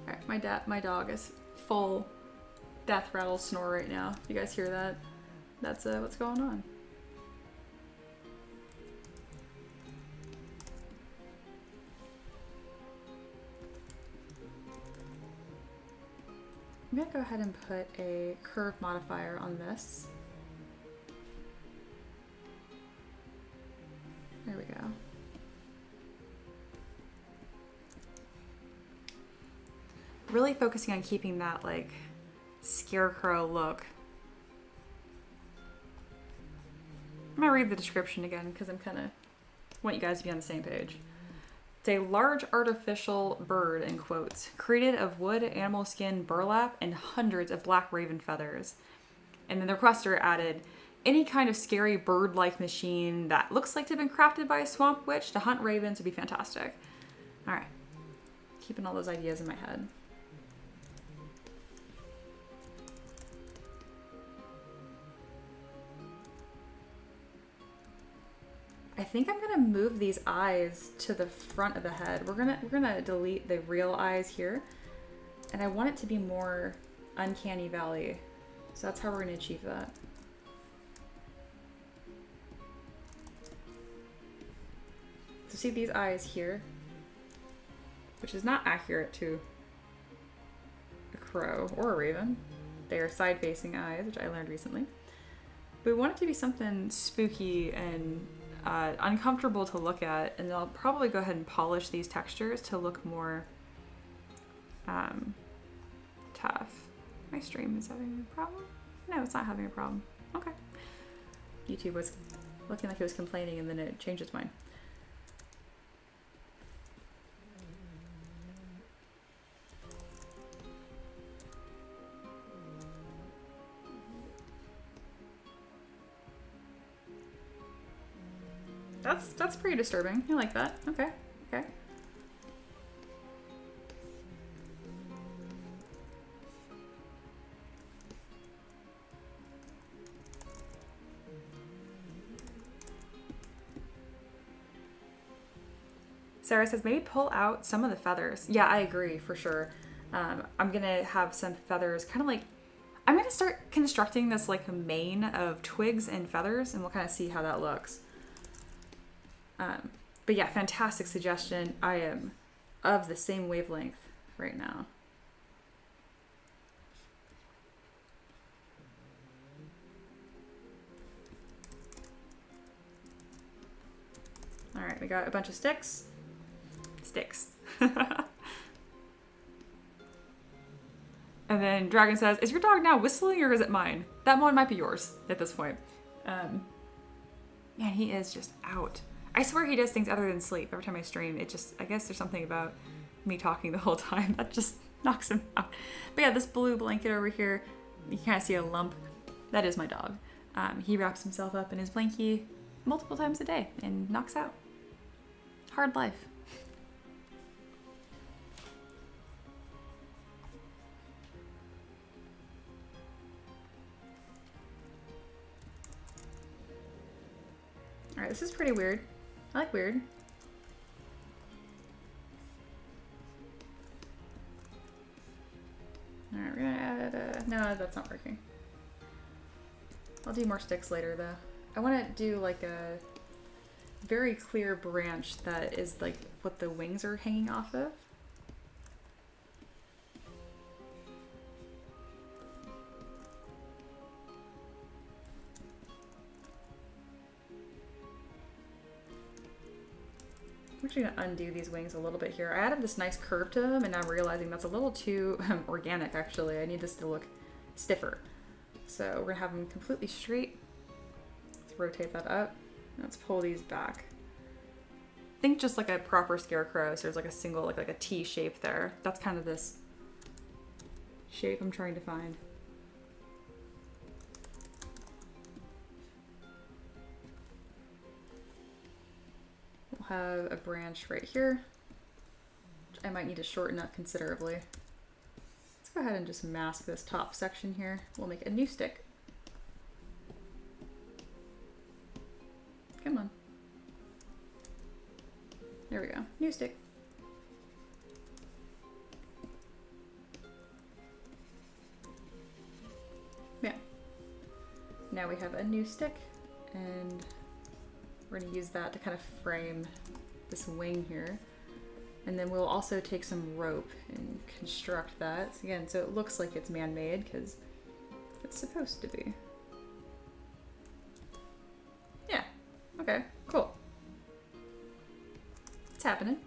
Alright, my dog is full death rattle snore right now. If you guys hear that, that's what's going on. I'm gonna go ahead and put a curve modifier on this. There we go. Really focusing on keeping that like scarecrow look. I'm gonna read the description again because I'm kind of want you guys to be on the same page. It's a large artificial bird, in quotes, created of wood, animal skin, burlap, and hundreds of black raven feathers. And then the requester added, any kind of scary bird-like machine that looks like to have been crafted by a swamp witch to hunt ravens would be fantastic. All right, keeping all those ideas in my head. I think I'm gonna move these eyes to the front of the head. We're gonna delete the real eyes here, and I want it to be more uncanny valley. So that's how we're gonna achieve that. So see these eyes here, which is not accurate to a crow or a raven. They are side-facing eyes, which I learned recently. But we want it to be something spooky and uncomfortable to look at, and I'll probably go ahead and polish these textures to look more tough. My stream is having a problem? No, it's not having a problem. Okay. YouTube was looking like it was complaining, and then it changed its mind. That's pretty disturbing. I like that. Okay. Okay. Sarah says maybe pull out some of the feathers. Yeah, I agree for sure. I'm gonna have some feathers, kind of like, I'm gonna start constructing this like a mane of twigs and feathers, and we'll kind of see how that looks. But yeah, fantastic suggestion. I am of the same wavelength right now. All right, we got a bunch of sticks. Sticks. And then Dragon says, is your dog now whistling or is it mine? That one might be yours at this point. Man, he is just out. I swear he does things other than sleep. Every time I stream, it just, I guess there's something about me talking the whole time that just knocks him out. But yeah, this blue blanket over here, you kind of see a lump. That is my dog. He wraps himself up in his blankie multiple times a day and knocks out. Hard life. All right, this is pretty weird. I like weird. All right, we're gonna add no, that's not working. I'll do more sticks later though. I want to do like a very clear branch that is like what the wings are hanging off of. I'm actually gonna undo these wings a little bit here. I added this nice curve to them, and now I'm realizing that's a little too organic, actually. I need this to look stiffer. So we're gonna have them completely straight. Let's rotate that up. Let's pull these back. Think just like a proper scarecrow, so there's like a single, like a T shape there. That's kind of this shape I'm trying to find. We'll have a branch right here, which I might need to shorten up considerably. Let's go ahead and just mask this top section here. We'll make a new stick. Come on. There we go. New stick. Yeah. Now we have a new stick, and we're going to use that to kind of frame this wing here. And then we'll also take some rope and construct that. Again, so it looks like it's man-made because it's supposed to be. Yeah. Okay, cool. It's happening.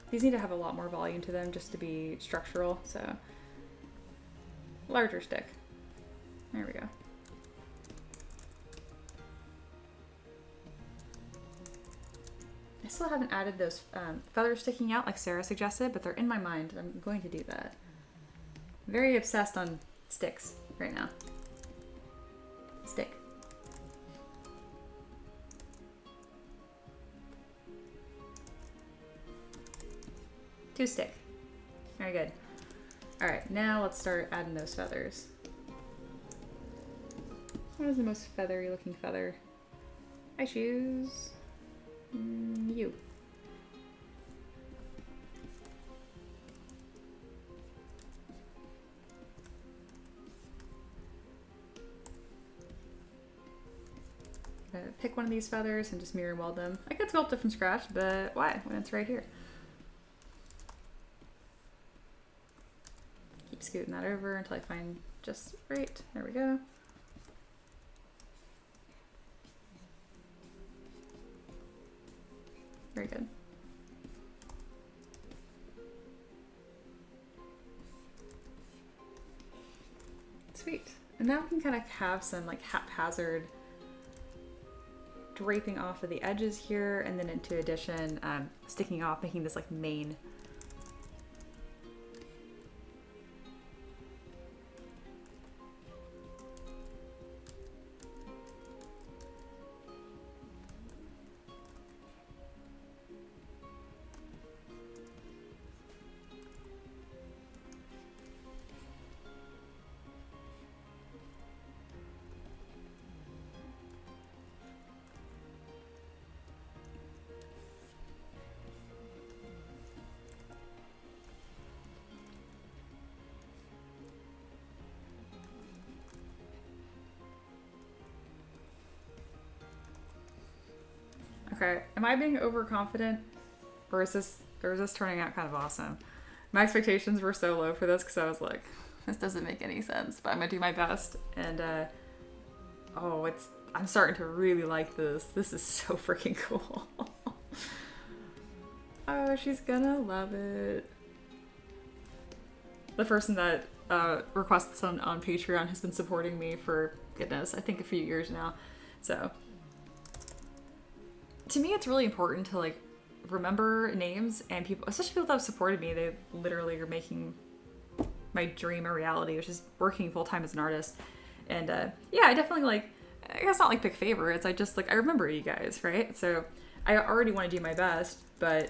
These need to have a lot more volume to them just to be structural, so larger stick. There we go. I still haven't added those feathers sticking out like Sarah suggested, but they're in my mind. I'm going to do that. I'm very obsessed on sticks right now. Stick. Two stick. Very good. All right, now let's start adding those feathers. What is the most feathery looking feather? I choose you. Pick one of these feathers and just mirror weld them. I could sculpt it from scratch, but why when it's right here? Keep scooting that over until I find just right. There we go. Very good. Sweet. And now we can kind of have some like haphazard draping off of the edges here, and then into addition, sticking off, making this like mane. Okay, am I being overconfident, or is this turning out kind of awesome? My expectations were so low for this because I was like, this doesn't make any sense, but I'm gonna do my best. And oh, I'm starting to really like this. This is so freaking cool. Oh, she's gonna love it. The person that requests this on Patreon has been supporting me for, goodness, I think a few years now. So to me, it's really important to like remember names and people, especially people that have supported me. They literally are making my dream a reality, which is working full time as an artist. And yeah, I definitely like, I guess not like pick favorites. I just like, I remember you guys, right? So I already want to do my best, but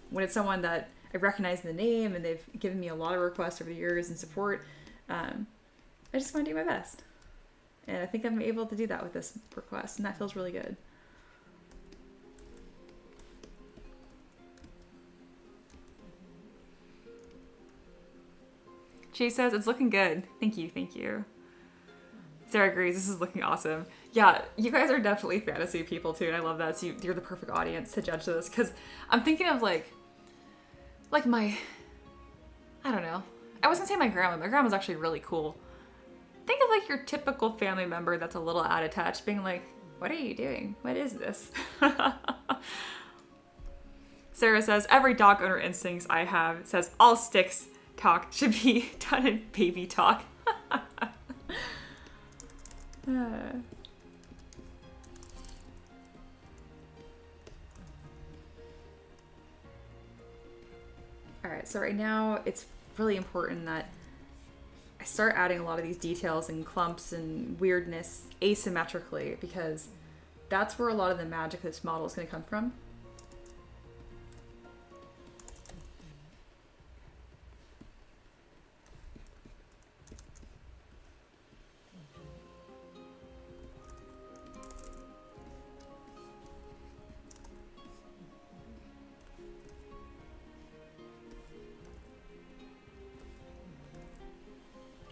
when it's someone that I recognize the name and they've given me a lot of requests over the years and support, I just want to do my best. And I think I'm able to do that with this request, and that feels really good. She says, it's looking good. Thank you, thank you. Sarah agrees, this is looking awesome. Yeah, you guys are definitely fantasy people too, and I love that. So you're the perfect audience to judge this, because I'm thinking of like like my, I don't know. I was gonna say my grandma. My grandma's actually really cool. Think of like your typical family member that's a little out of touch, being like, what are you doing? What is this? Sarah says, every dog owner instincts I have says all sticks talk should be done in baby talk. Alright, so right now it's really important that I start adding a lot of these details and clumps and weirdness asymmetrically, because that's where a lot of the magic of this model is going to come from.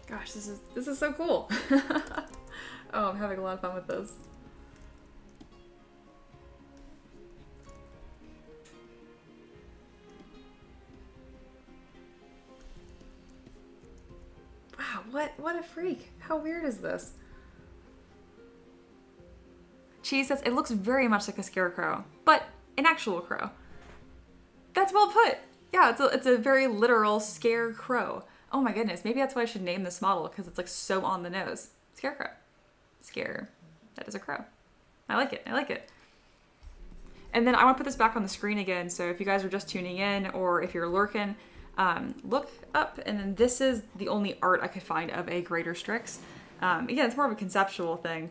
Gosh, this is so cool. Oh, I'm having a lot of fun with this. Wow, what a freak. How weird is this? Cheese says, it looks very much like a scarecrow, but an actual crow. That's well put. Yeah, it's a very literal scarecrow. Oh my goodness, maybe that's why I should name this model, because it's like so on the nose. Scarecrow. Scare. That is a crow. I like it. I like it. And then I want to put this back on the screen again, so if you guys are just tuning in, or if you're lurking, look up, and then this is the only art I could find of a greater strix. Again, it's more of a conceptual thing.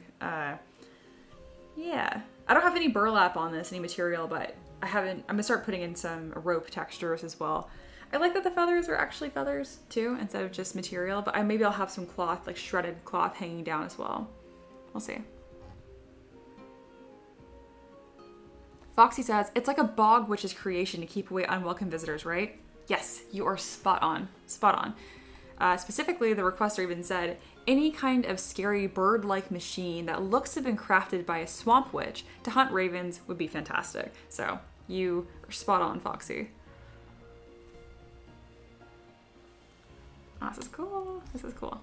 Yeah. I don't have any burlap on this, any material, but I'm gonna start putting in some rope textures as well. I like that the feathers are actually feathers too, instead of just material, but maybe I'll have some cloth, like shredded cloth hanging down as well. We'll see. Foxy says, it's like a bog witch's creation to keep away unwelcome visitors, right? Yes, you are spot on. Spot on. Specifically, the requester even said, any kind of scary bird-like machine that looks to have been crafted by a swamp witch to hunt ravens would be fantastic. So, you are spot on, Foxy. Oh, this is cool. This is cool.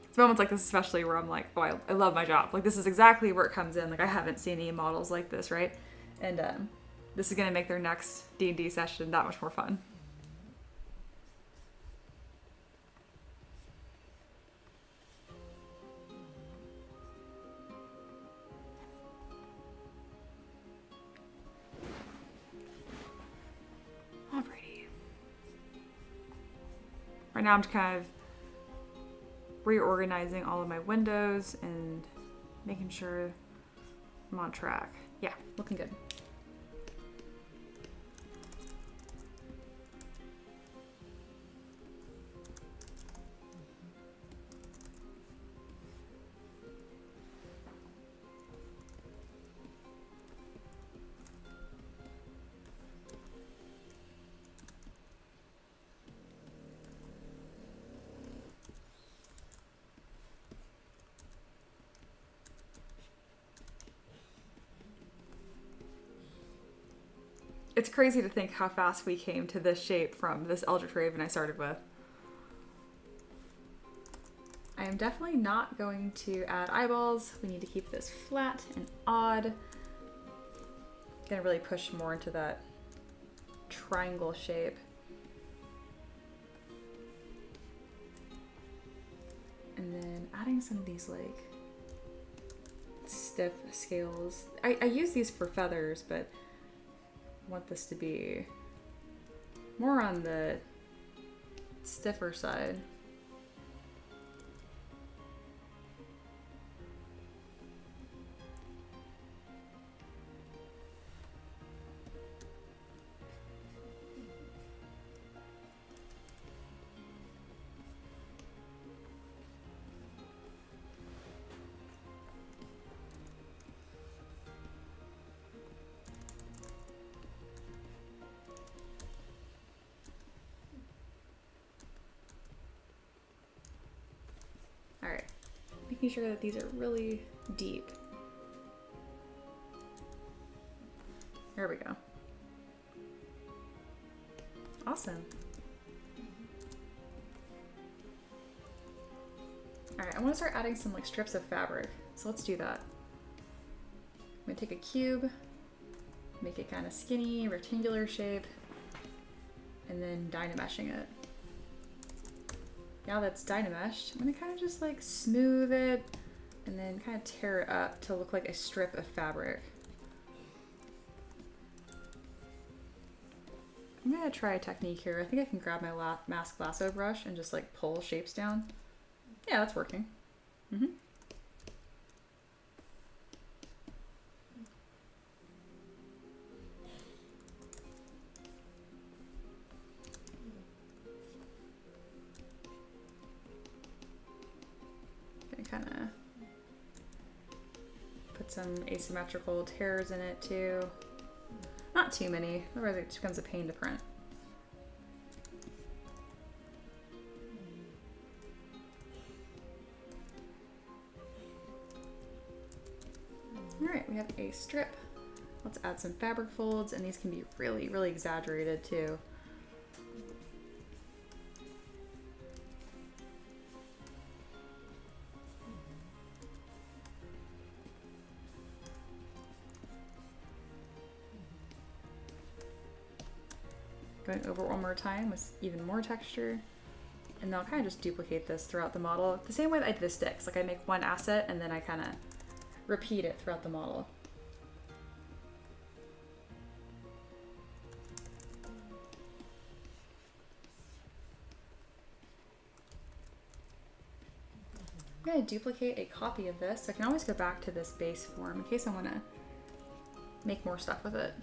It's moments like this especially where I'm like, oh, I love my job. Like, this is exactly where it comes in. Like, I haven't seen any models like this, right? And this is going to make their next D&D session that much more fun. Alrighty. Right now I'm just kind of reorganizing all of my windows and making sure I'm on track. Yeah, looking good. It's crazy to think how fast we came to this shape from this Eldritch Raven I started with. I am definitely not going to add eyeballs. We need to keep this flat and odd. Gonna really push more into that triangle shape. And then adding some of these like stiff scales. I use these for feathers, but I want this to be more on the stiffer side. Alright, making sure that these are really deep. There we go. Awesome. Alright, I want to start adding some like strips of fabric. So let's do that. I'm going to take a cube, make it kind of skinny, rectangular shape, and then Dynameshing it. Now that's Dynameshed, I'm going to kind of just like smooth it and then kind of tear it up to look like a strip of fabric. I'm going to try a technique here. I think I can grab my mask lasso brush and just like pull shapes down. Yeah, that's working. Mm-hmm. Gonna kind of put some asymmetrical tears in it too. Not too many, otherwise it just becomes a pain to print. Alright, we have a strip. Let's add some fabric folds, and these can be really, really exaggerated too. Going over one more time with even more texture. And then I'll kind of just duplicate this throughout the model. The same way that I did the sticks. Like I make one asset and then I kind of repeat it throughout the model. I'm going to duplicate a copy of this. I can always go back to this base form in case I want to make more stuff with it.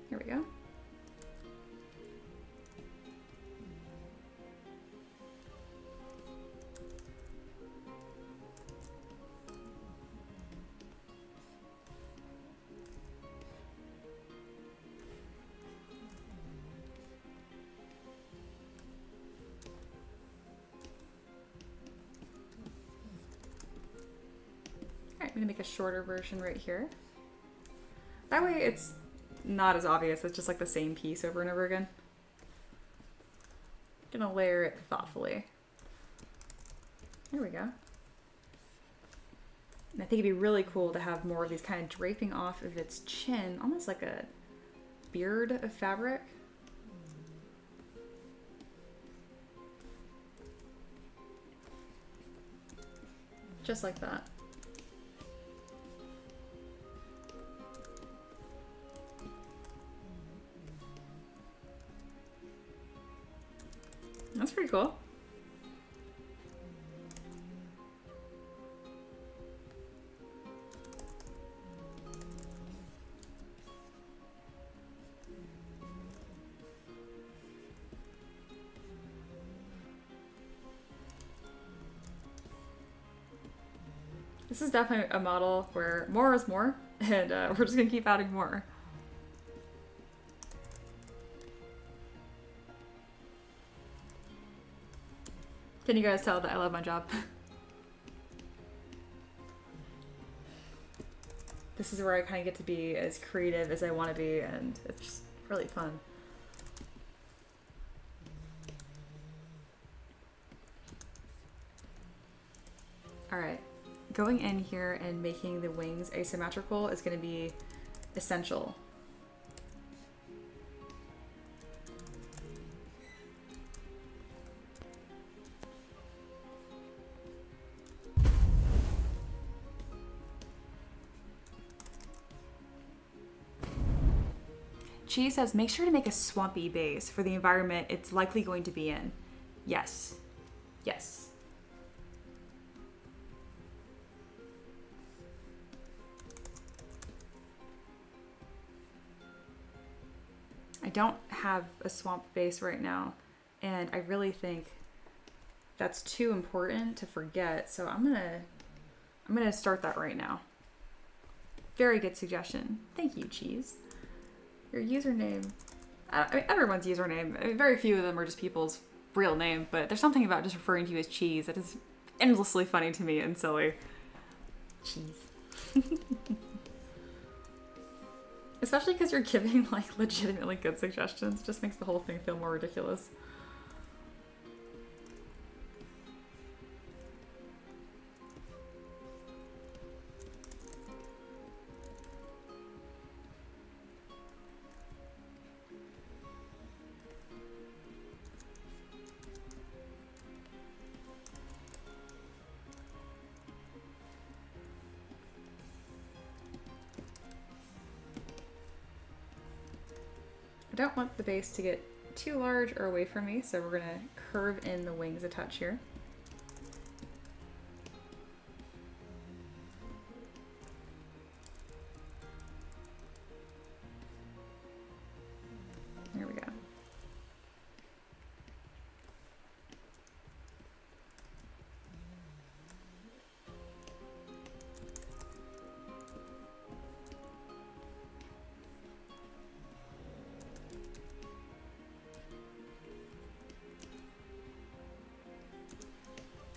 Here we go. I'm gonna make a shorter version right here. That way it's not as obvious, it's just like the same piece over and over again. Gonna layer it thoughtfully. There we go. And I think it'd be really cool to have more of these kind of draping off of its chin, almost like a beard of fabric. Just like that. That's pretty cool. This is definitely a model where more is more, and we're just gonna keep adding more. Can you guys tell that I love my job? This is where I kind of get to be as creative as I want to be, and it's just really fun. Alright, going in here and making the wings asymmetrical is going to be essential. She says, make sure to make a swampy base for the environment it's likely going to be in. Yes. Yes. I don't have a swamp base right now, and I really think that's too important to forget, so I'm gonna start that right now. Very good suggestion. Thank you, Cheese. Your username, I mean, everyone's username, I mean, very few of them are just people's real name, but there's something about just referring to you as Cheese that is endlessly funny to me and silly. Cheese. Especially because you're giving like legitimately good suggestions. It just makes the whole thing feel more ridiculous. I don't want the base to get too large or away from me, so we're going to curve in the wings a touch here. There we go.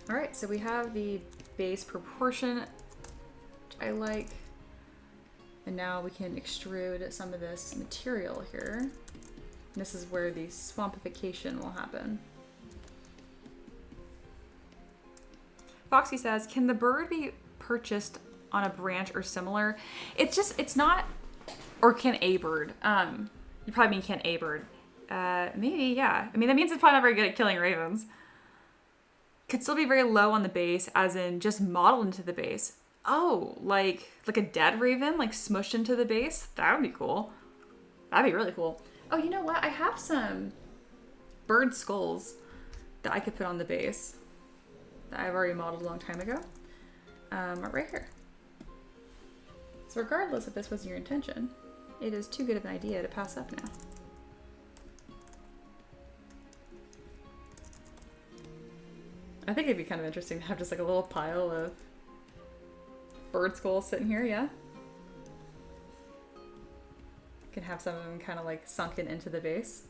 All right, so we have the base proportion, which I like. And now we can extrude some of this material here. And this is where the swampification will happen. Foxy says, can the bird be purchased on a branch or similar? It's not, or can a bird? You probably mean can a bird. Maybe, yeah. I mean, that means it's probably not very good at killing ravens. Could still be very low on the base, as in just modeled into the base. Oh, like a dead raven, like smushed into the base? That would be cool. That'd be really cool. Oh, you know what? I have some bird skulls that I could put on the base that I've already modeled a long time ago. Right here. So regardless if this was your intention, it is too good of an idea to pass up now. I think it'd be kind of interesting to have just like a little pile of bird skulls sitting here, yeah? You can have some of them kind of like sunken into the base.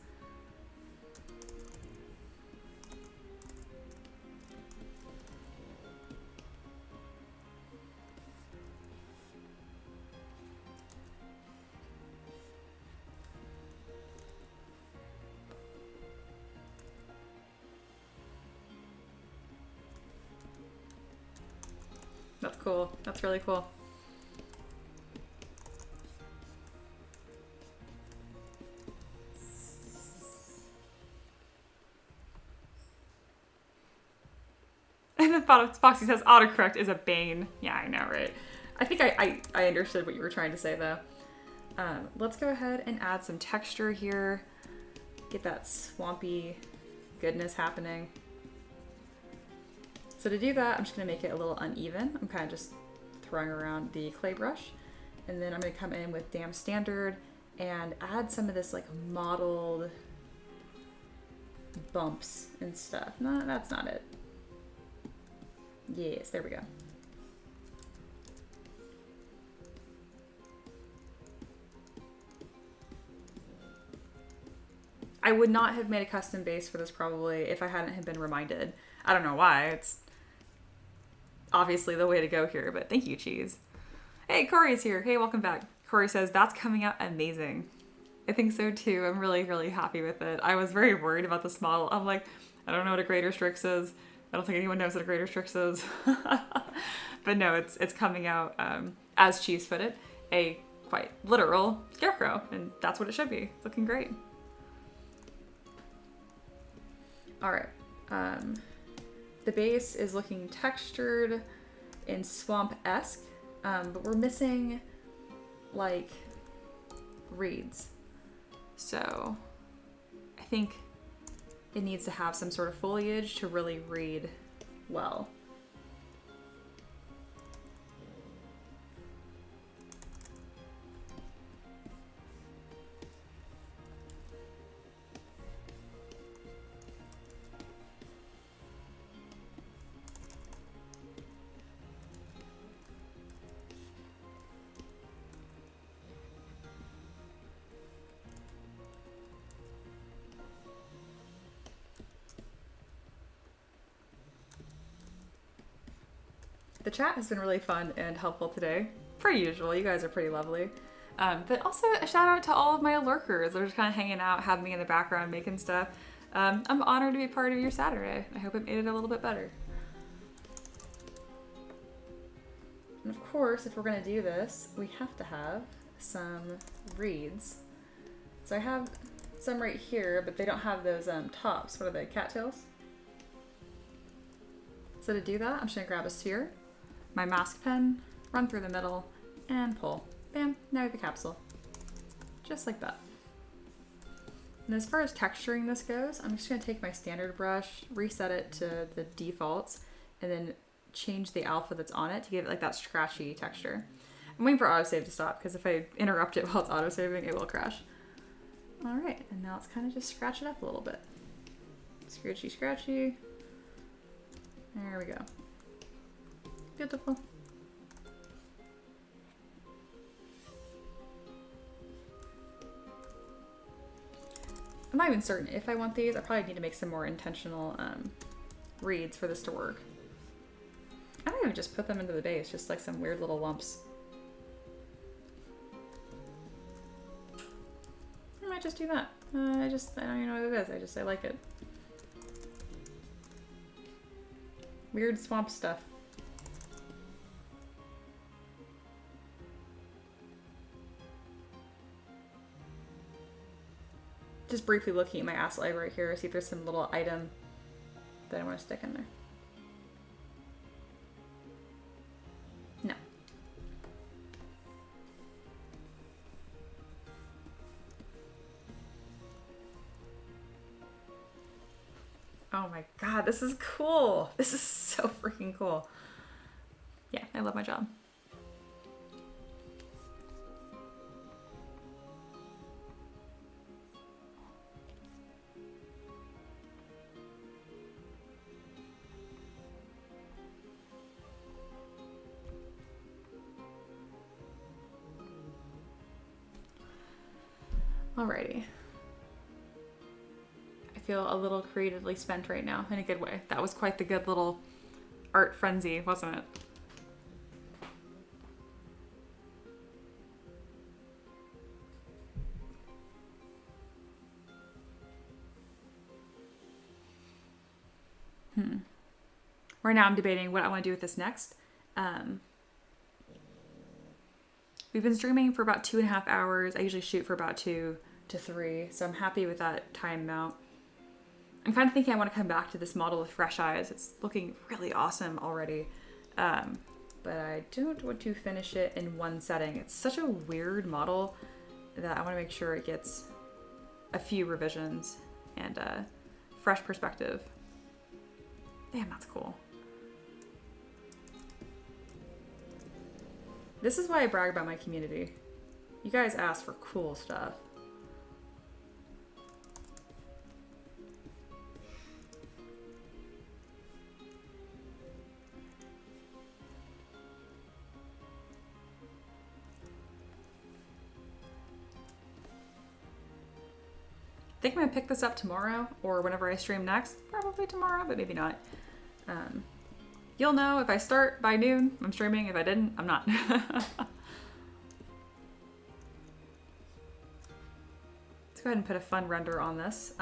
That's cool. That's really cool. And then Foxy says autocorrect is a bane. Yeah, I know, right? I think I understood what you were trying to say though. Let's go ahead and add some texture here. Get that swampy goodness happening. So to do that, I'm just gonna make it a little uneven. I'm kind of just throwing around the clay brush. And then I'm gonna come in with Damn Standard and add some of this like mottled bumps and stuff. No, that's not it. Yes, there we go. I would not have made a custom base for this probably if I hadn't been reminded. I don't know why. It's obviously the way to go here, but thank you, Cheese. Hey, Corey's here. Hey, welcome back. Corey says, that's coming out amazing. I think so too. I'm really, really happy with it. I was very worried about this model. I'm like, I don't know what a greater strix is. I don't think anyone knows what a greater strix is. But no, it's coming out, as Cheese put it, a quite literal scarecrow, and that's what it should be. It's looking great. All right. The base is looking textured and swamp-esque, but we're missing like reeds. So I think it needs to have some sort of foliage to really read well. The chat has been really fun and helpful today. Per usual, you guys are pretty lovely. But also a shout out to all of my lurkers. They're just kind of hanging out, having me in the background, making stuff. I'm honored to be part of your Saturday. I hope it made it a little bit better. And of course, if we're gonna do this, we have to have some reeds. So I have some right here, but they don't have those tops. What are they, cattails? So to do that, I'm just gonna grab a sphere, my mask pen, run through the middle, and pull. Bam, now we have a capsule. Just like that. And as far as texturing this goes, I'm just gonna take my standard brush, reset it to the defaults, and then change the alpha that's on it to give it like that scratchy texture. I'm waiting for autosave to stop because if I interrupt it while it's autosaving, it will crash. All right, and now let's kind of just scratch it up a little bit. Scratchy, scratchy. There we go. Beautiful. I'm not even certain if I want these. I probably need to make some more intentional reeds for this to work. I might even just put them into the base, just like some weird little lumps. I might just do that. I don't even know what it is. I like it. Weird swamp stuff. Just briefly looking at my asset library here, see if there's some little item that I want to stick in there. No. Oh my god, this is cool. This is so freaking cool. Yeah, I love my job. Alrighty. I feel a little creatively spent right now, in a good way. That was quite the good little art frenzy, wasn't it? Right now I'm debating what I want to do with this next. We've been streaming for about 2.5 hours. I usually shoot for about 2 to 3, so I'm happy with that time amount. I'm kind of thinking I want to come back to this model with fresh eyes. It's looking really awesome already, but I don't want to finish it in one setting. It's such a weird model that I want to make sure it gets a few revisions and a fresh perspective. Damn, that's cool. This is why I brag about my community. You guys ask for cool stuff. I think I'm gonna pick this up tomorrow or whenever I stream next. Probably tomorrow, but maybe not. You'll know if I start by noon, I'm streaming. If I didn't, I'm not. Let's go ahead and put a fun render on this.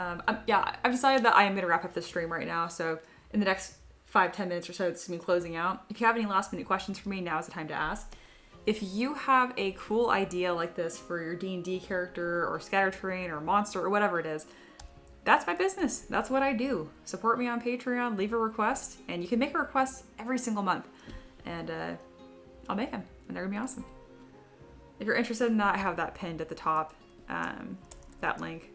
Yeah, I've decided that I am going to wrap up the stream right now. So in the next 5-10 minutes or so, it's going to be closing out. If you have any last minute questions for me, now is the time to ask. If you have a cool idea like this for your D&D character or scatter terrain or monster or whatever it is, that's my business. That's what I do. Support me on Patreon, leave a request, and you can make a request every single month. And I'll make them, and they're gonna be awesome. If you're interested in that, I have that pinned at the top, that link.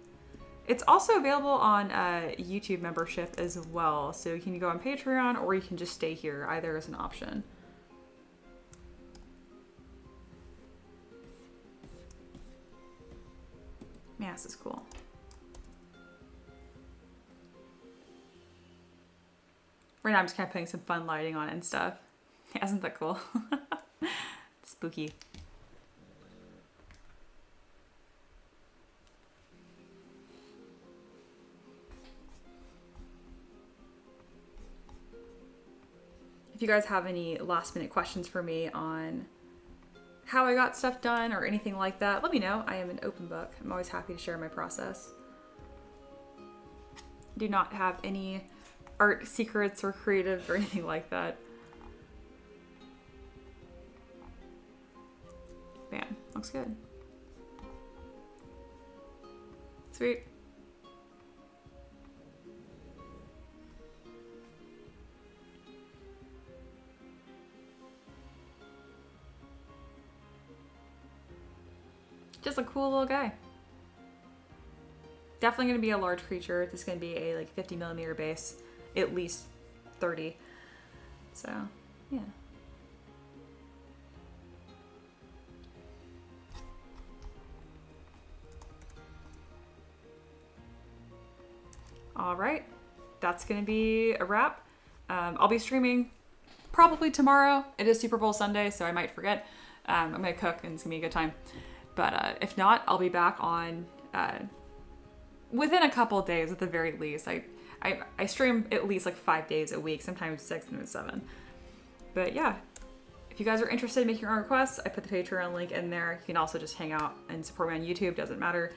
It's also available on YouTube membership as well. So you can go on Patreon, or you can just stay here. Either is an option. Yeah, this is cool. Right now I'm just kind of putting some fun lighting on it and stuff. Yeah, isn't that cool? Spooky. If you guys have any last minute questions for me on how I got stuff done or anything like that, let me know. I am an open book. I'm always happy to share my process. Do not have any art secrets or creative or anything like that. Man, looks good. Sweet. Just a cool little guy. Definitely going to be a large creature. This is going to be a like 50mm base, at least 30. So, yeah. All right, that's going to be a wrap. I'll be streaming probably tomorrow. It is Super Bowl Sunday, so I might forget. I'm going to cook and it's going to be a good time. But if not, I'll be back on within a couple of days at the very least. I stream at least like 5 days a week, sometimes 6 and 7. But yeah, if you guys are interested in making your own requests, I put the Patreon link in there. You can also just hang out and support me on YouTube, doesn't matter.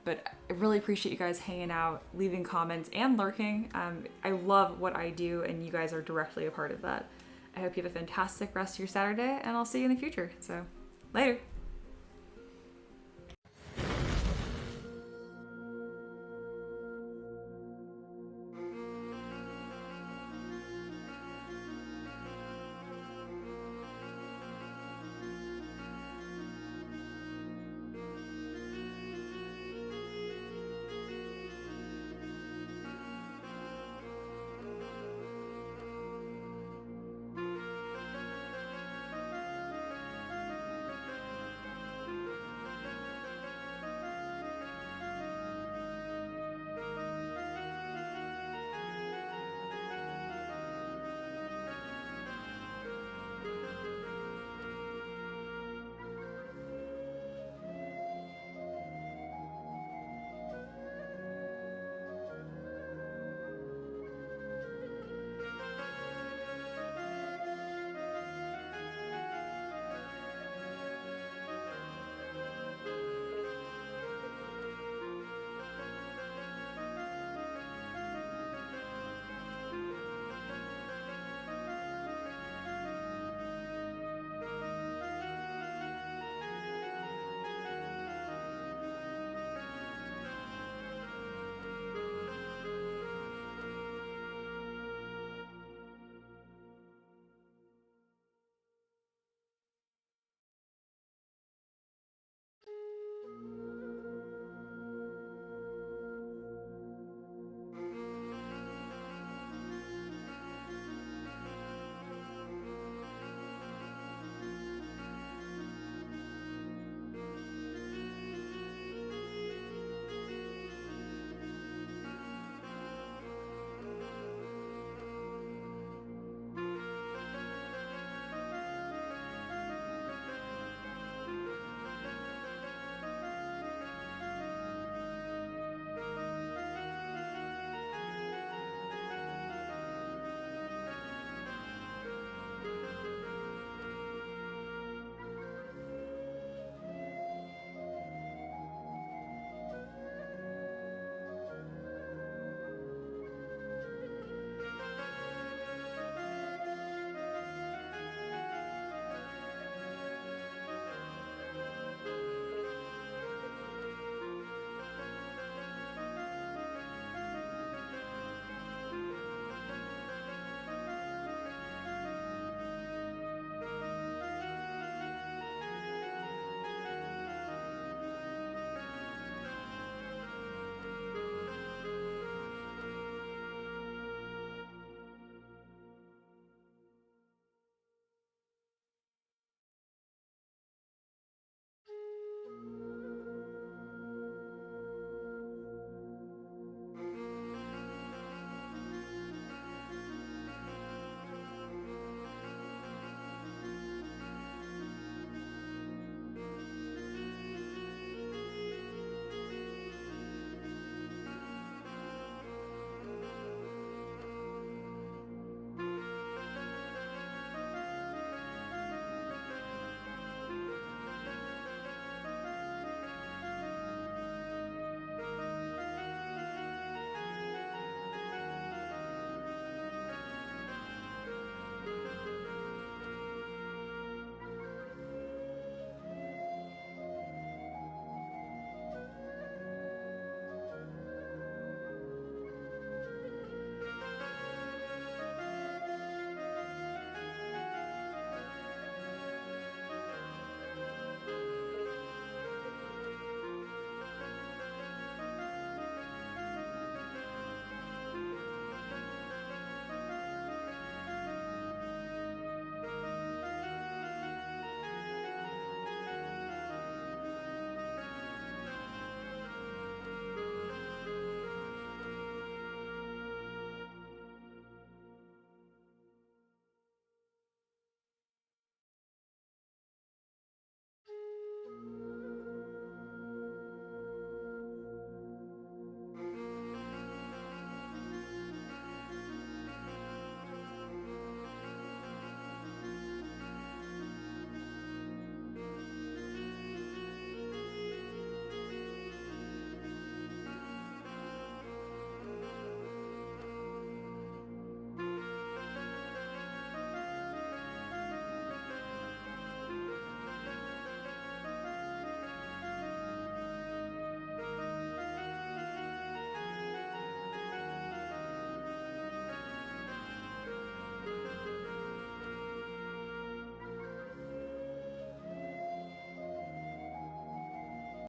But I really appreciate you guys hanging out, leaving comments, and lurking. I love what I do, and you guys are directly a part of that. I hope you have a fantastic rest of your Saturday, and I'll see you in the future. So, later.